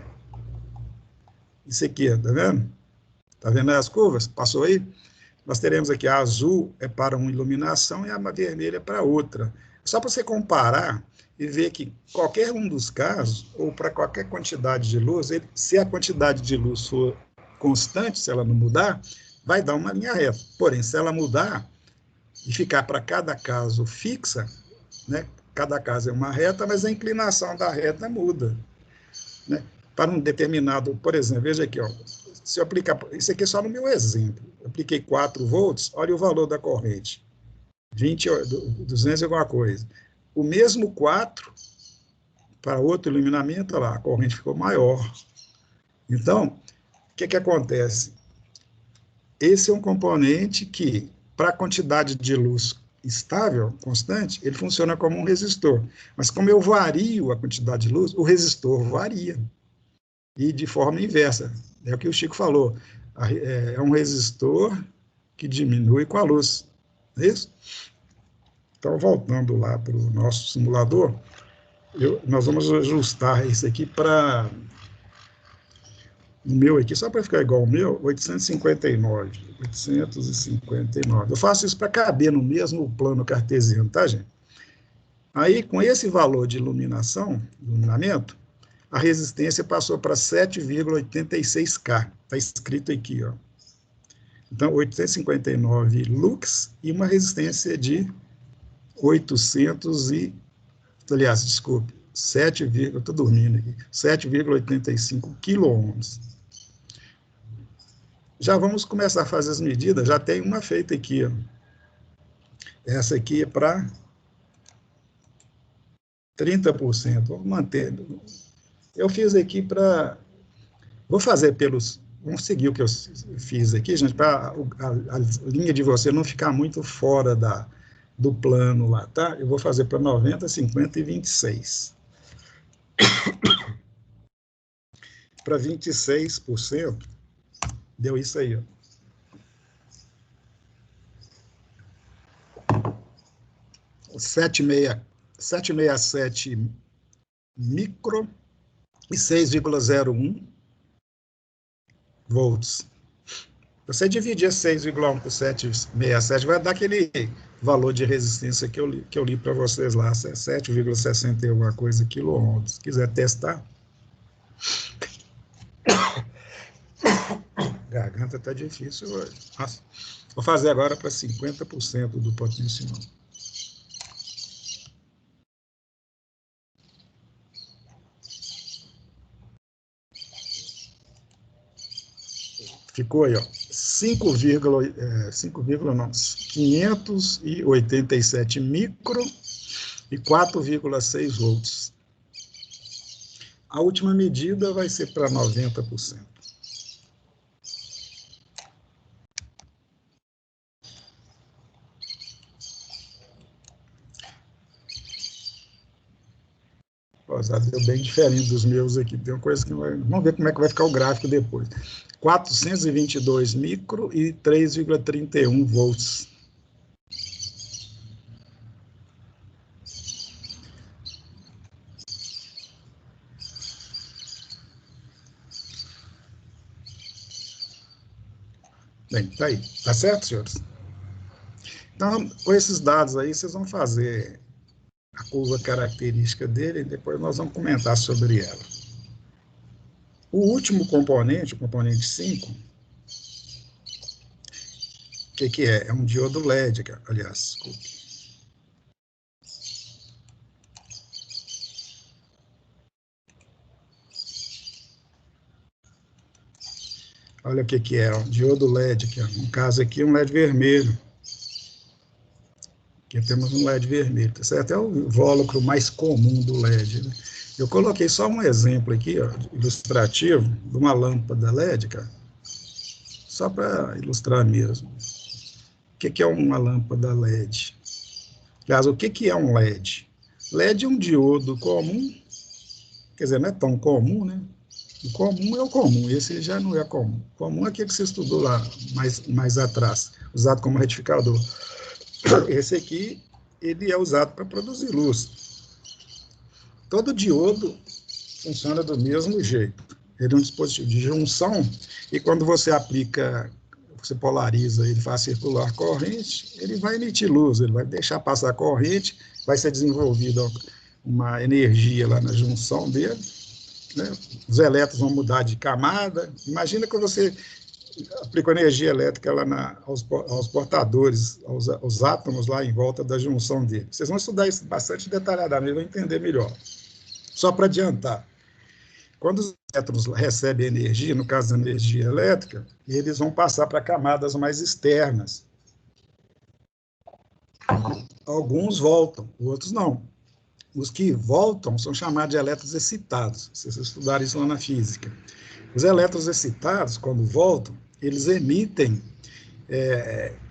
Isso aqui, tá vendo? Tá vendo as curvas? Passou aí? Nós teremos aqui a azul é para uma iluminação e a vermelha para outra. Só para você comparar e ver que qualquer um dos casos, ou para qualquer quantidade de luz, se a quantidade de luz for constante, se ela não mudar, vai dar uma linha reta. Porém, se ela mudar e ficar para cada caso fixa, né, cada caso é uma reta, mas a inclinação da reta muda, né? Para um determinado, por exemplo, veja aqui, ó, se eu aplicar, isso aqui é só no meu exemplo, eu apliquei 4 volts, olha o valor da corrente, 20, 200 e alguma coisa. O mesmo 4, para outro iluminamento, olha lá, a corrente ficou maior. Então, o que acontece? Esse é um componente que, para a quantidade de luz estável, constante, ele funciona como um resistor. Mas como eu vario a quantidade de luz, o resistor varia. E de forma inversa. É o que o Chico falou. É um resistor que diminui com a luz. É isso? Então, voltando lá para o nosso simulador, nós vamos ajustar isso aqui para o meu aqui, só para ficar igual ao meu, 859. 859. Eu faço isso para caber no mesmo plano cartesiano, tá, gente? Aí, com esse valor de iluminamento, a resistência passou para 7,86K. Está escrito aqui, ó. Então, 859 lux e uma resistência de 800 e... Aliás, desculpe, 7, eu estou dormindo aqui, 7,85 quiloohms. Já vamos começar a fazer as medidas, já tem uma feita aqui, ó. Essa aqui é para 30%, vamos manter. Eu fiz aqui para... Vou fazer pelos... Vamos seguir o que eu fiz aqui, gente, para a linha de você não ficar muito fora do plano lá, tá? Eu vou fazer para 90, 50 e 26. Para 26%, deu isso aí, ó. 767 micro e 6,01 volts. Você dividir 6,1 por 767, vai dar aquele valor de resistência que eu li para vocês lá, 7,60 e alguma coisa quiloohms. Se quiser testar. Garganta está difícil hoje. Nossa. Vou fazer agora para 50% do potencial. Ficou aí, ó, 587 micro e 4,6 volts. A última medida vai ser para 90%. Deu bem diferente dos meus aqui. Tem uma coisa que vai... Vamos ver como é que vai ficar o gráfico depois. 422 micro e 3,31 volts. Bem, tá aí. Tá certo, senhores? Então, com esses dados aí, vocês vão fazer a curva característica dele e depois nós vamos comentar sobre ela. O último componente, o componente 5, o que é? É um diodo LED, aliás, desculpe. Olha o que é, um diodo LED, que no caso aqui é um LED vermelho. Aqui temos um LED vermelho. Esse é até o invólucro mais comum do LED, né? Eu coloquei só um exemplo aqui, ó, ilustrativo, de uma lâmpada LED, cara, só para ilustrar mesmo. O que é uma lâmpada LED? Aliás, o que é um LED? LED é um diodo comum, quer dizer, não é tão comum, né? O comum é o comum, esse já não é comum. O comum é aquele que você estudou lá mais atrás, usado como retificador. Esse aqui, ele é usado para produzir luz. Todo diodo funciona do mesmo jeito. Ele é um dispositivo de junção, e quando você aplica, você polariza, ele faz circular corrente, ele vai emitir luz, ele vai deixar passar a corrente, vai ser desenvolvida uma energia lá na junção dele, né? Os elétrons vão mudar de camada. Imagina que você aplicou energia elétrica lá aos portadores, aos átomos lá em volta da junção dele. Vocês vão estudar isso bastante detalhadamente, vão entender melhor. Só para adiantar, quando os elétrons recebem energia, no caso da energia elétrica, eles vão passar para camadas mais externas. Alguns voltam, outros não. Os que voltam são chamados de elétrons excitados. Vocês estudaram isso lá na física. Os elétrons excitados, quando voltam, eles emitem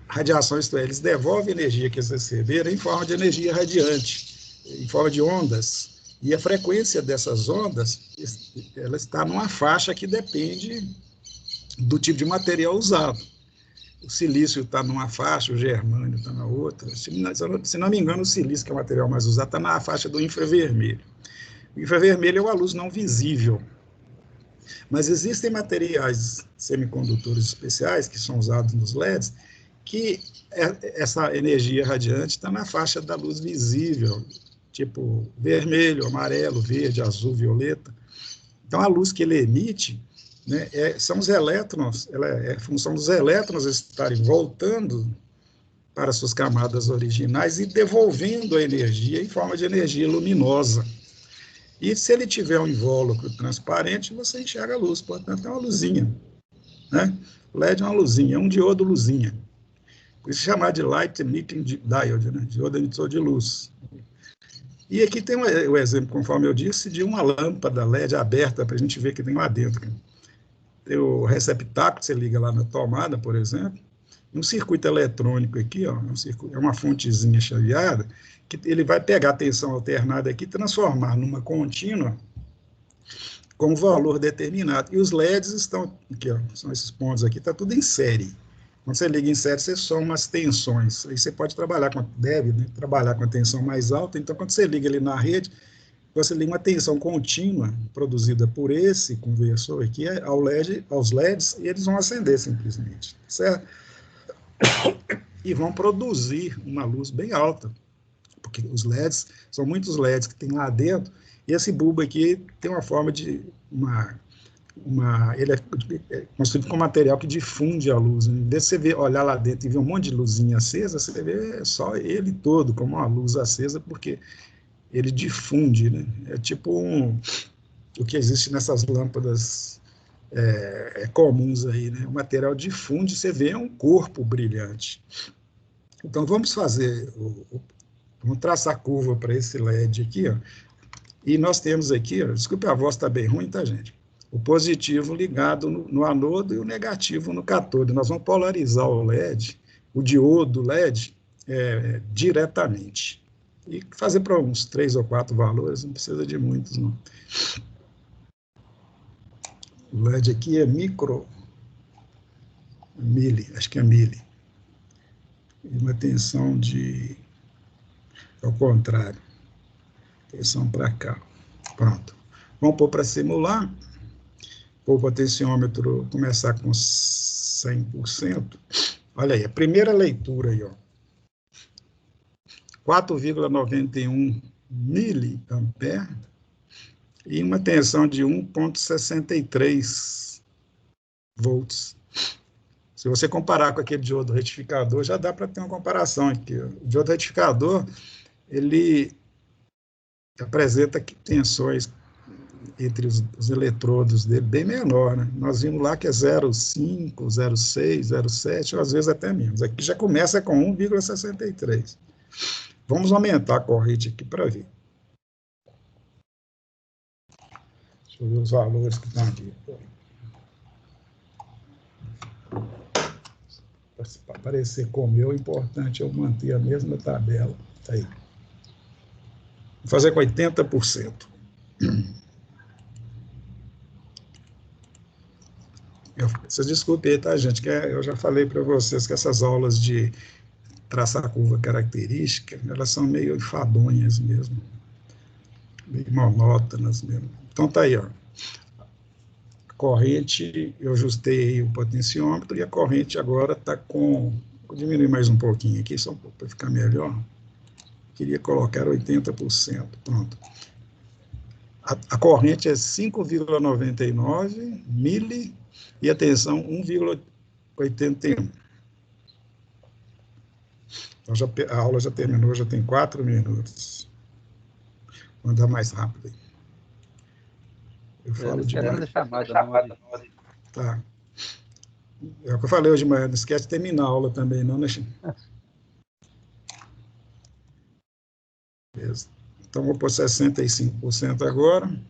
radiação, isto é, eles devolvem a energia que eles receberam em forma de energia radiante, em forma de ondas. E a frequência dessas ondas, ela está numa faixa que depende do tipo de material usado. O silício está numa faixa, o germânio está na outra. Se não me engano, o silício, que é o material mais usado, está na faixa do infravermelho. O infravermelho é uma luz não visível. Mas existem materiais semicondutores especiais, que são usados nos LEDs, que essa energia radiante está na faixa da luz visível, tipo vermelho, amarelo, verde, azul, violeta. Então, a luz que ele emite, né, são os elétrons, ela é função dos elétrons estarem voltando para suas camadas originais e devolvendo a energia em forma de energia luminosa. E se ele tiver um invólucro transparente, você enxerga a luz, portanto é uma luzinha, né? O LED é uma luzinha, é um diodo luzinha. Por isso chamar de Light Emitting Diode, né? Diodo emissor de luz. E aqui tem o exemplo, conforme eu disse, de uma lâmpada LED aberta, para a gente ver que tem lá dentro. Tem o receptáculo, você liga lá na tomada, por exemplo. Um circuito eletrônico aqui, ó, é uma fontezinha chaveada, que ele vai pegar a tensão alternada aqui e transformar numa contínua com um valor determinado. E os LEDs estão aqui, ó, são esses pontos aqui, está tudo em série. Quando você liga em série, você soma as tensões. Aí você pode trabalhar trabalhar com a tensão mais alta. Então, quando você liga ali na rede, você liga uma tensão contínua produzida por esse conversor aqui aos LEDs, e eles vão acender simplesmente, certo? E vão produzir uma luz bem alta, porque os LEDs, são muitos LEDs que tem lá dentro, e esse bulbo aqui tem uma forma de ele é construído com material que difunde a luz. Em vez de você olhar lá dentro e ver um monte de luzinha acesa, você vê só ele todo como uma luz acesa, porque ele difunde, né? É tipo o que existe nessas lâmpadas comuns aí, né? O material difunde, você vê um corpo brilhante. Então, vamos traçar a curva para esse LED aqui, ó. E nós temos aqui, ó, desculpe, a voz está bem ruim, tá, gente? O positivo ligado no anodo e o negativo no cátodo. Nós vamos polarizar o LED, o diodo LED, diretamente. E fazer para uns 3 ou 4 valores, não precisa de muitos, não. O LED aqui é acho que é mili. E uma tensão ao contrário. Tensão para cá. Pronto. Vamos pôr para simular. o potenciômetro começar com 100%, olha aí, a primeira leitura aí, ó, 4,91 miliampere e uma tensão de 1,63 volts. Se você comparar com aquele diodo retificador, já dá para ter uma comparação aqui. O diodo retificador, ele apresenta tensões entre os eletrodos dele bem menor, né? Nós vimos lá que é 0,5, 0,6, 0,7, ou às vezes até menos. Aqui já começa com 1,63. Vamos aumentar a corrente aqui para ver. Deixa eu ver os valores que estão aqui. Para parecer com o meu, é importante eu manter a mesma tabela. Tá aí. Vou fazer com 80%. Vocês desculpem aí, tá, gente? Que eu já falei para vocês que essas aulas de traçar curva característica, elas são meio enfadonhas mesmo. Meio monótonas mesmo. Então, tá aí, ó. A corrente, eu ajustei o potenciômetro, e a corrente agora está com... Vou diminuir mais um pouquinho aqui, só um pouco para ficar melhor. Queria colocar 80%. Pronto. A corrente é 5,99 mili e a tensão 1,81. Então, a aula já terminou, já tem 4 minutos. Vou andar mais rápido aí. Eu falo demais. Tá. É o que eu falei hoje de manhã, não esquece de terminar a aula também, não, né, Chico? Beleza. Então, vou pôr 65% agora.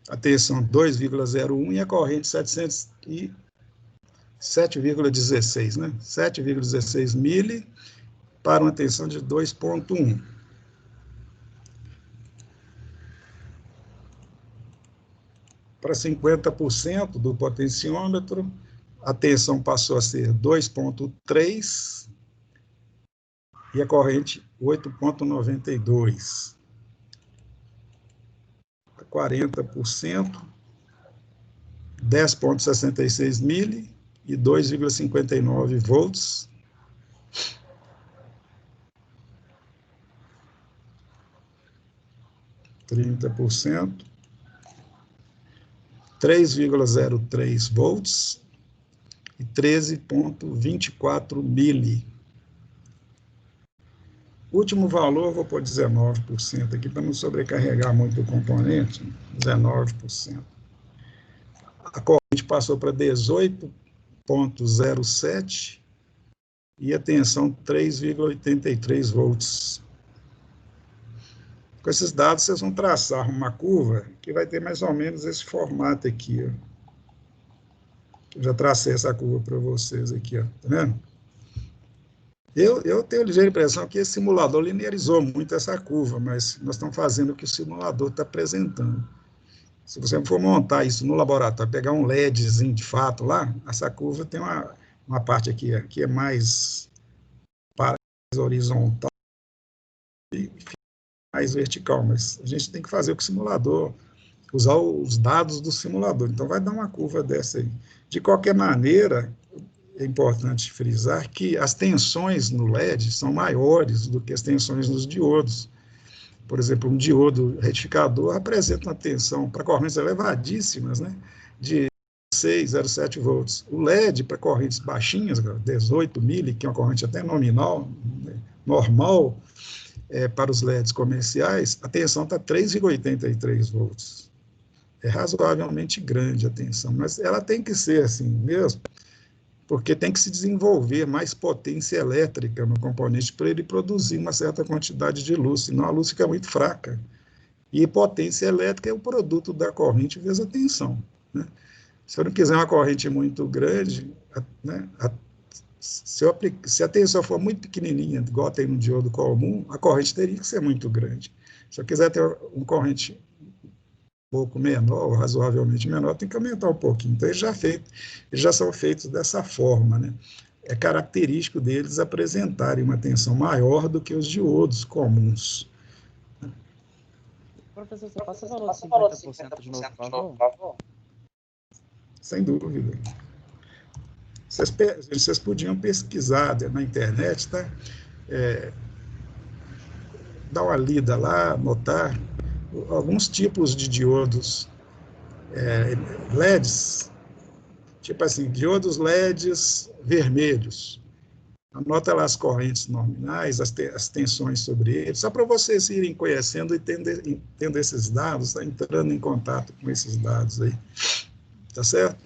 A tensão 2,01 e a corrente 7,16, né? 7,16 mili para uma tensão de 2,1. Para 50% do potenciômetro, a tensão passou a ser 2,3 e a corrente 8,92. Para 40%, 10,66 mili e 2,59 volts. %, 3,03 volts e 13,24 mili. Último valor, vou pôr 19% aqui, para não sobrecarregar muito o componente, 19%. A corrente passou para 18,07 e a tensão 3,83 volts. Com esses dados, vocês vão traçar uma curva que vai ter mais ou menos esse formato aqui, ó. Eu já tracei essa curva para vocês aqui, ó. Tá vendo? Eu tenho a ligeira impressão que esse simulador linearizou muito essa curva, mas nós estamos fazendo o que o simulador está apresentando. Se você for montar isso no laboratório, pegar um LEDzinho de fato lá, essa curva tem uma parte aqui que é mais horizontal e mais vertical, mas a gente tem que fazer o que o simulador, usar os dados do simulador. Então, vai dar uma curva dessa aí. De qualquer maneira, é importante frisar que as tensões no LED são maiores do que as tensões nos diodos. Por exemplo, um diodo retificador apresenta uma tensão para correntes elevadíssimas, né, de 6,07 volts. O LED, para correntes baixinhas, 18 mili, que é uma corrente até nominal, normal, para os LEDs comerciais, a tensão está 3,83 volts. É razoavelmente grande a tensão, mas ela tem que ser assim mesmo, porque tem que se desenvolver mais potência elétrica no componente para ele produzir uma certa quantidade de luz, senão a luz fica muito fraca. E potência elétrica é o produto da corrente vezes a tensão, né? Se eu não quiser uma corrente muito grande, né, se a tensão for muito pequenininha, igual tem no diodo comum, a corrente teria que ser muito grande. Se eu quiser ter uma corrente um pouco menor, razoavelmente menor, tem que aumentar um pouquinho. Então, eles já são feitos dessa forma, né? É característico deles apresentarem uma tensão maior do que os diodos comuns. Professor, você passa o valor de 50% de novo, por favor? Sem dúvida. Vocês podiam pesquisar na internet, tá? Dar uma lida lá, notar alguns tipos de diodos LEDs, tipo assim, diodos LEDs vermelhos. Anota lá as correntes nominais, as tensões sobre eles, só para vocês irem conhecendo e tendo esses dados, tá? Entrando em contato com esses dados aí. Tá certo?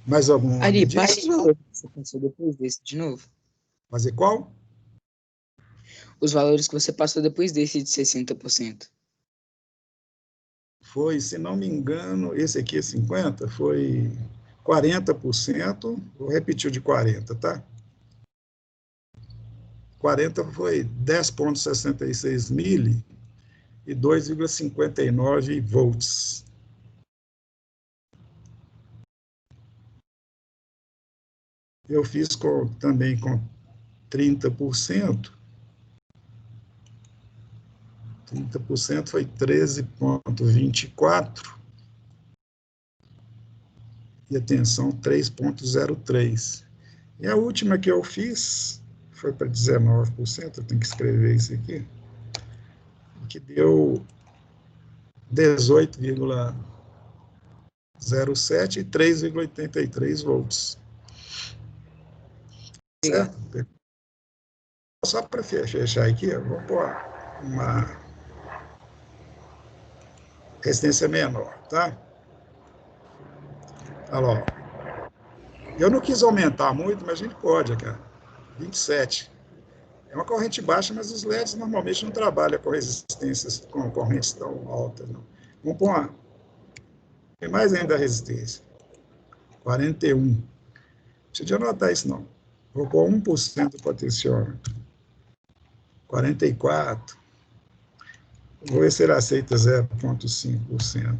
Mais algum? Ari, passa os valores que você passou depois desse de novo. Fazer qual? Os valores que você passou depois desse de 60%. Foi, se não me engano, esse aqui é 50%, foi 40%, vou repetir o de 40%, tá? 40 foi 10,66 mili e 2,59 volts. Eu fiz também com 30%. 30% foi 13,24 e a tensão 3,03. E a última que eu fiz foi para 19%, eu tenho que escrever isso aqui, que deu 18,07 e 3,83 volts. Certo? Só para fechar aqui, eu vou pôr uma resistência menor, tá? Olha lá, eu não quis aumentar muito, mas a gente pode, cara. 27. É uma corrente baixa, mas os LEDs normalmente não trabalham com resistências, com correntes tão altas, não. Vamos pôr uma. Tem mais ainda a resistência. 41. Não precisa de anotar isso, não. Vou pôr 1% do potenciômetro. 44. Vou ver se ele aceita 0,5%.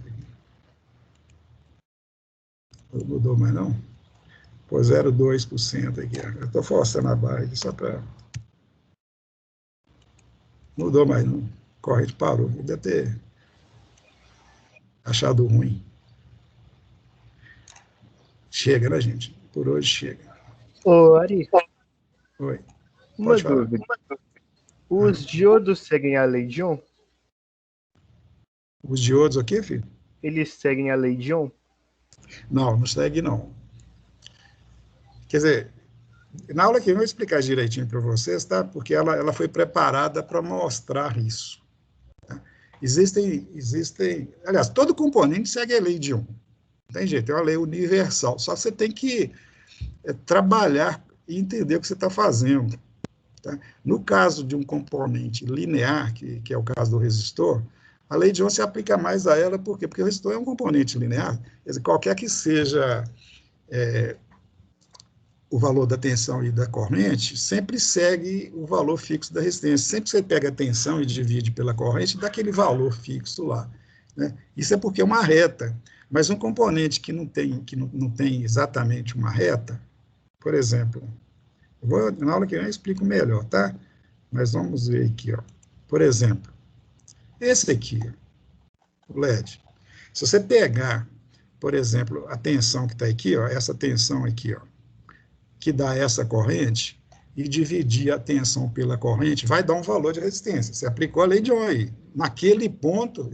Não mudou mais, não? Pô, 0,2% aqui. Eu estou forçando a barra aqui só para... Mudou mais, não. Corrente parou. Deve ter achado ruim. Chega, né, gente? Por hoje chega. Ô, Ari, Oi. uma dúvida. Os diodos seguem a lei de Ohm? Os diodos aqui, filho? Eles seguem a lei de Ohm? Não, não segue, não. Quer dizer, na aula aqui eu vou explicar direitinho para vocês, tá? Porque ela foi preparada para mostrar isso. Tá? Existem... Aliás, todo componente segue a lei de Ohm. Não tem jeito, é uma lei universal. Só que você tem que trabalhar e entender o que você está fazendo. Tá? No caso de um componente linear, que é o caso do resistor, a lei de Ohm se aplica mais a ela, por quê? Porque o resistor é um componente linear, quer dizer, qualquer que seja o valor da tensão e da corrente, sempre segue o valor fixo da resistência. Sempre que você pega a tensão e divide pela corrente, dá aquele valor fixo lá. Né? Isso é porque é uma reta, mas um componente que não tem exatamente uma reta, por exemplo, na aula que vem eu explico melhor, tá? Mas vamos ver aqui, ó. Por exemplo, esse aqui, o LED. Se você pegar, por exemplo, a tensão que está aqui, ó, essa tensão aqui, ó, que dá essa corrente, e dividir a tensão pela corrente, vai dar um valor de resistência. Você aplicou a lei de Ohm aí. Naquele ponto,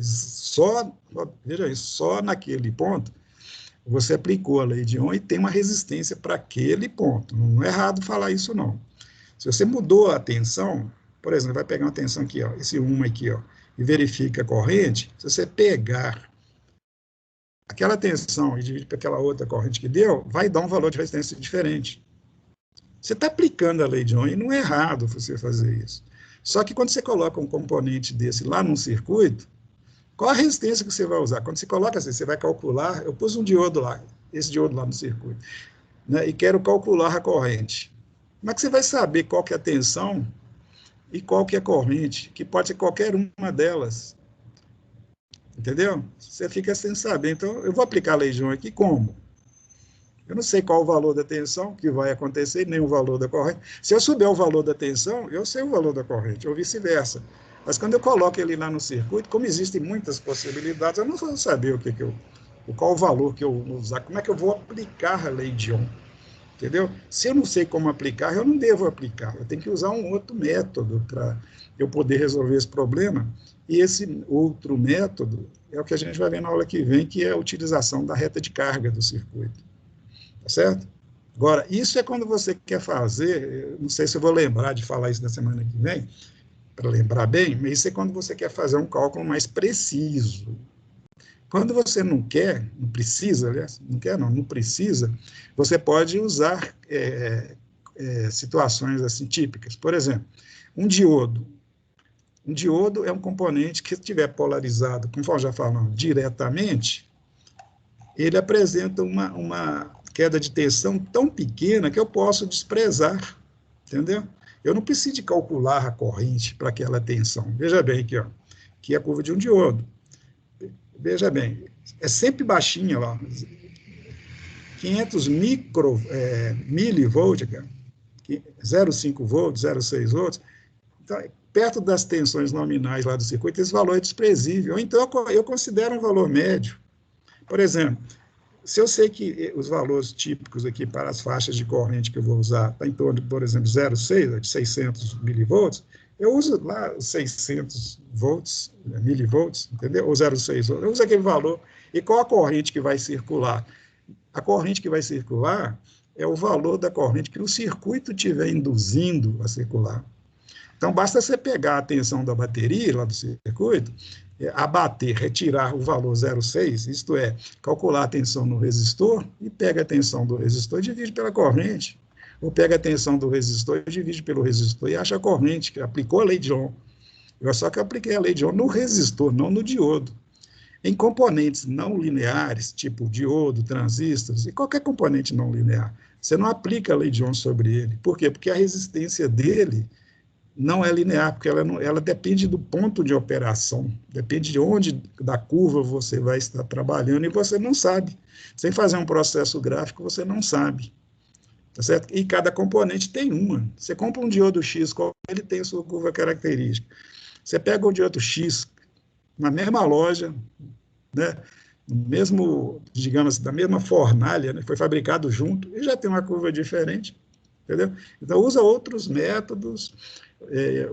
veja isso, só naquele ponto, você aplicou a lei de Ohm e tem uma resistência para aquele ponto. Não é errado falar isso, não. Se você mudou a tensão, por exemplo, vai pegar uma tensão aqui, ó, esse 1 aqui, ó, e verifica a corrente, se você pegar aquela tensão e dividir por aquela outra corrente que deu, vai dar um valor de resistência diferente. Você está aplicando a lei de Ohm e não é errado você fazer isso. Só que quando você coloca um componente desse lá num circuito, qual a resistência que você vai usar? Quando você coloca assim, você vai calcular, eu pus um diodo lá, esse diodo lá no circuito, né, e quero calcular a corrente. Como é que você vai saber qual que é a tensão e qual que é a corrente? Que pode ser qualquer uma delas. Entendeu? Você fica sem saber. Então, eu vou aplicar a lei de Ohm aqui como? Eu não sei qual o valor da tensão que vai acontecer, nem o valor da corrente. Se eu souber o valor da tensão, eu sei o valor da corrente, ou vice-versa. Mas quando eu coloco ele lá no circuito, como existem muitas possibilidades, eu não vou saber qual o valor que eu vou usar, como é que eu vou aplicar a lei de Ohm, entendeu? Se eu não sei como aplicar, eu não devo aplicar, eu tenho que usar um outro método para eu poder resolver esse problema, e esse outro método é o que a gente vai ver na aula que vem, que é a utilização da reta de carga do circuito, tá certo? Agora, isso é quando você quer fazer, não sei se eu vou lembrar de falar isso na semana que vem, para lembrar bem, mas isso é quando você quer fazer um cálculo mais preciso. Quando você não quer, não precisa, aliás, não quer não precisa, você pode usar situações assim típicas. Por exemplo, um diodo. Um diodo é um componente que, se estiver polarizado, conforme já falamos, diretamente, ele apresenta uma queda de tensão tão pequena que eu posso desprezar, entendeu? Eu não preciso de calcular a corrente para aquela tensão. Veja bem aqui, ó, aqui é a curva de um diodo. Veja bem, é sempre baixinha lá, 500 milivolt, 0,5 volts, 0,6 volts. Então, perto das tensões nominais lá do circuito, esse valor é desprezível. Então, eu considero um valor médio. Por exemplo, se eu sei que os valores típicos aqui para as faixas de corrente que eu vou usar está em torno de, por exemplo, 0,6, de 600 milivolts, eu uso lá os 600 volts, milivolts, entendeu? Ou 0,6 volts, eu uso aquele valor. E qual a corrente que vai circular? A corrente que vai circular é o valor da corrente que o circuito estiver induzindo a circular. Então, basta você pegar a tensão da bateria, lá do circuito, abater, retirar o valor 0,6, isto é, calcular a tensão no resistor, e pega a tensão do resistor e divide pela corrente. Ou pega a tensão do resistor e divide pelo resistor e acha a corrente, que aplicou a lei de Ohm. Eu só que apliquei a lei de Ohm no resistor, não no diodo. Em componentes não lineares, tipo diodo, transistores, e qualquer componente não linear, você não aplica a lei de Ohm sobre ele. Por quê? Porque a resistência dele não é linear, porque ela depende do ponto de operação, depende de onde da curva você vai estar trabalhando, e você não sabe. Sem fazer um processo gráfico, você não sabe. Tá certo? E cada componente tem uma. Você compra um diodo X, ele tem a sua curva característica. Você pega o diodo X na mesma loja, né, no mesmo, digamos, da mesma fornalha, né, foi fabricado junto, e já tem uma curva diferente, entendeu? Então, usa outros métodos,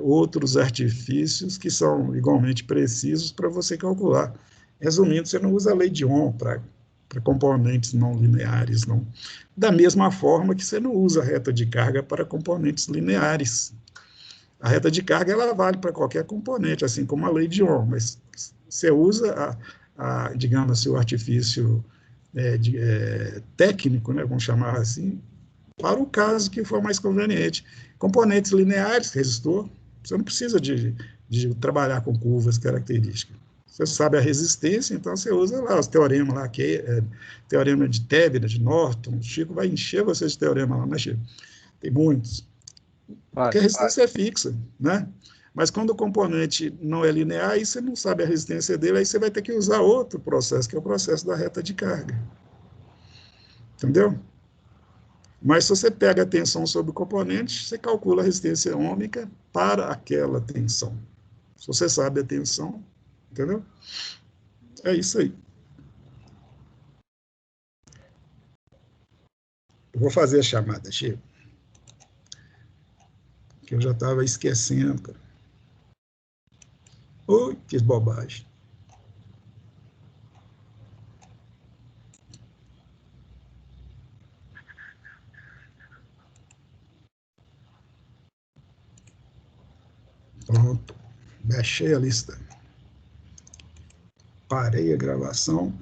outros artifícios que são igualmente precisos para você calcular. Resumindo, você não usa a lei de Ohm para componentes não lineares, não. Da mesma forma que você não usa a reta de carga para componentes lineares. A reta de carga ela vale para qualquer componente, assim como a lei de Ohm, mas você usa, digamos assim, o artifício técnico, né, vamos chamar assim, para o caso que for mais conveniente. Componentes lineares, resistor, você não precisa de trabalhar com curvas características. Você sabe a resistência, então você usa lá os teoremas lá, que teorema de Tébida, de Norton. O Chico vai encher você de teorema lá, né, Chico? Tem muitos. Porque a resistência é fixa, né? Mas quando o componente não é linear, aí você não sabe a resistência dele, aí você vai ter que usar outro processo, que é o processo da reta de carga. Entendeu? Mas se você pega a tensão sobre o componente, você calcula a resistência ômica para aquela tensão. Se você sabe a tensão, entendeu? É isso aí. Eu vou fazer a chamada, Chico. Que eu já estava esquecendo, cara. Ui, que bobagem. Pronto. Baixei a lista. Parei a gravação.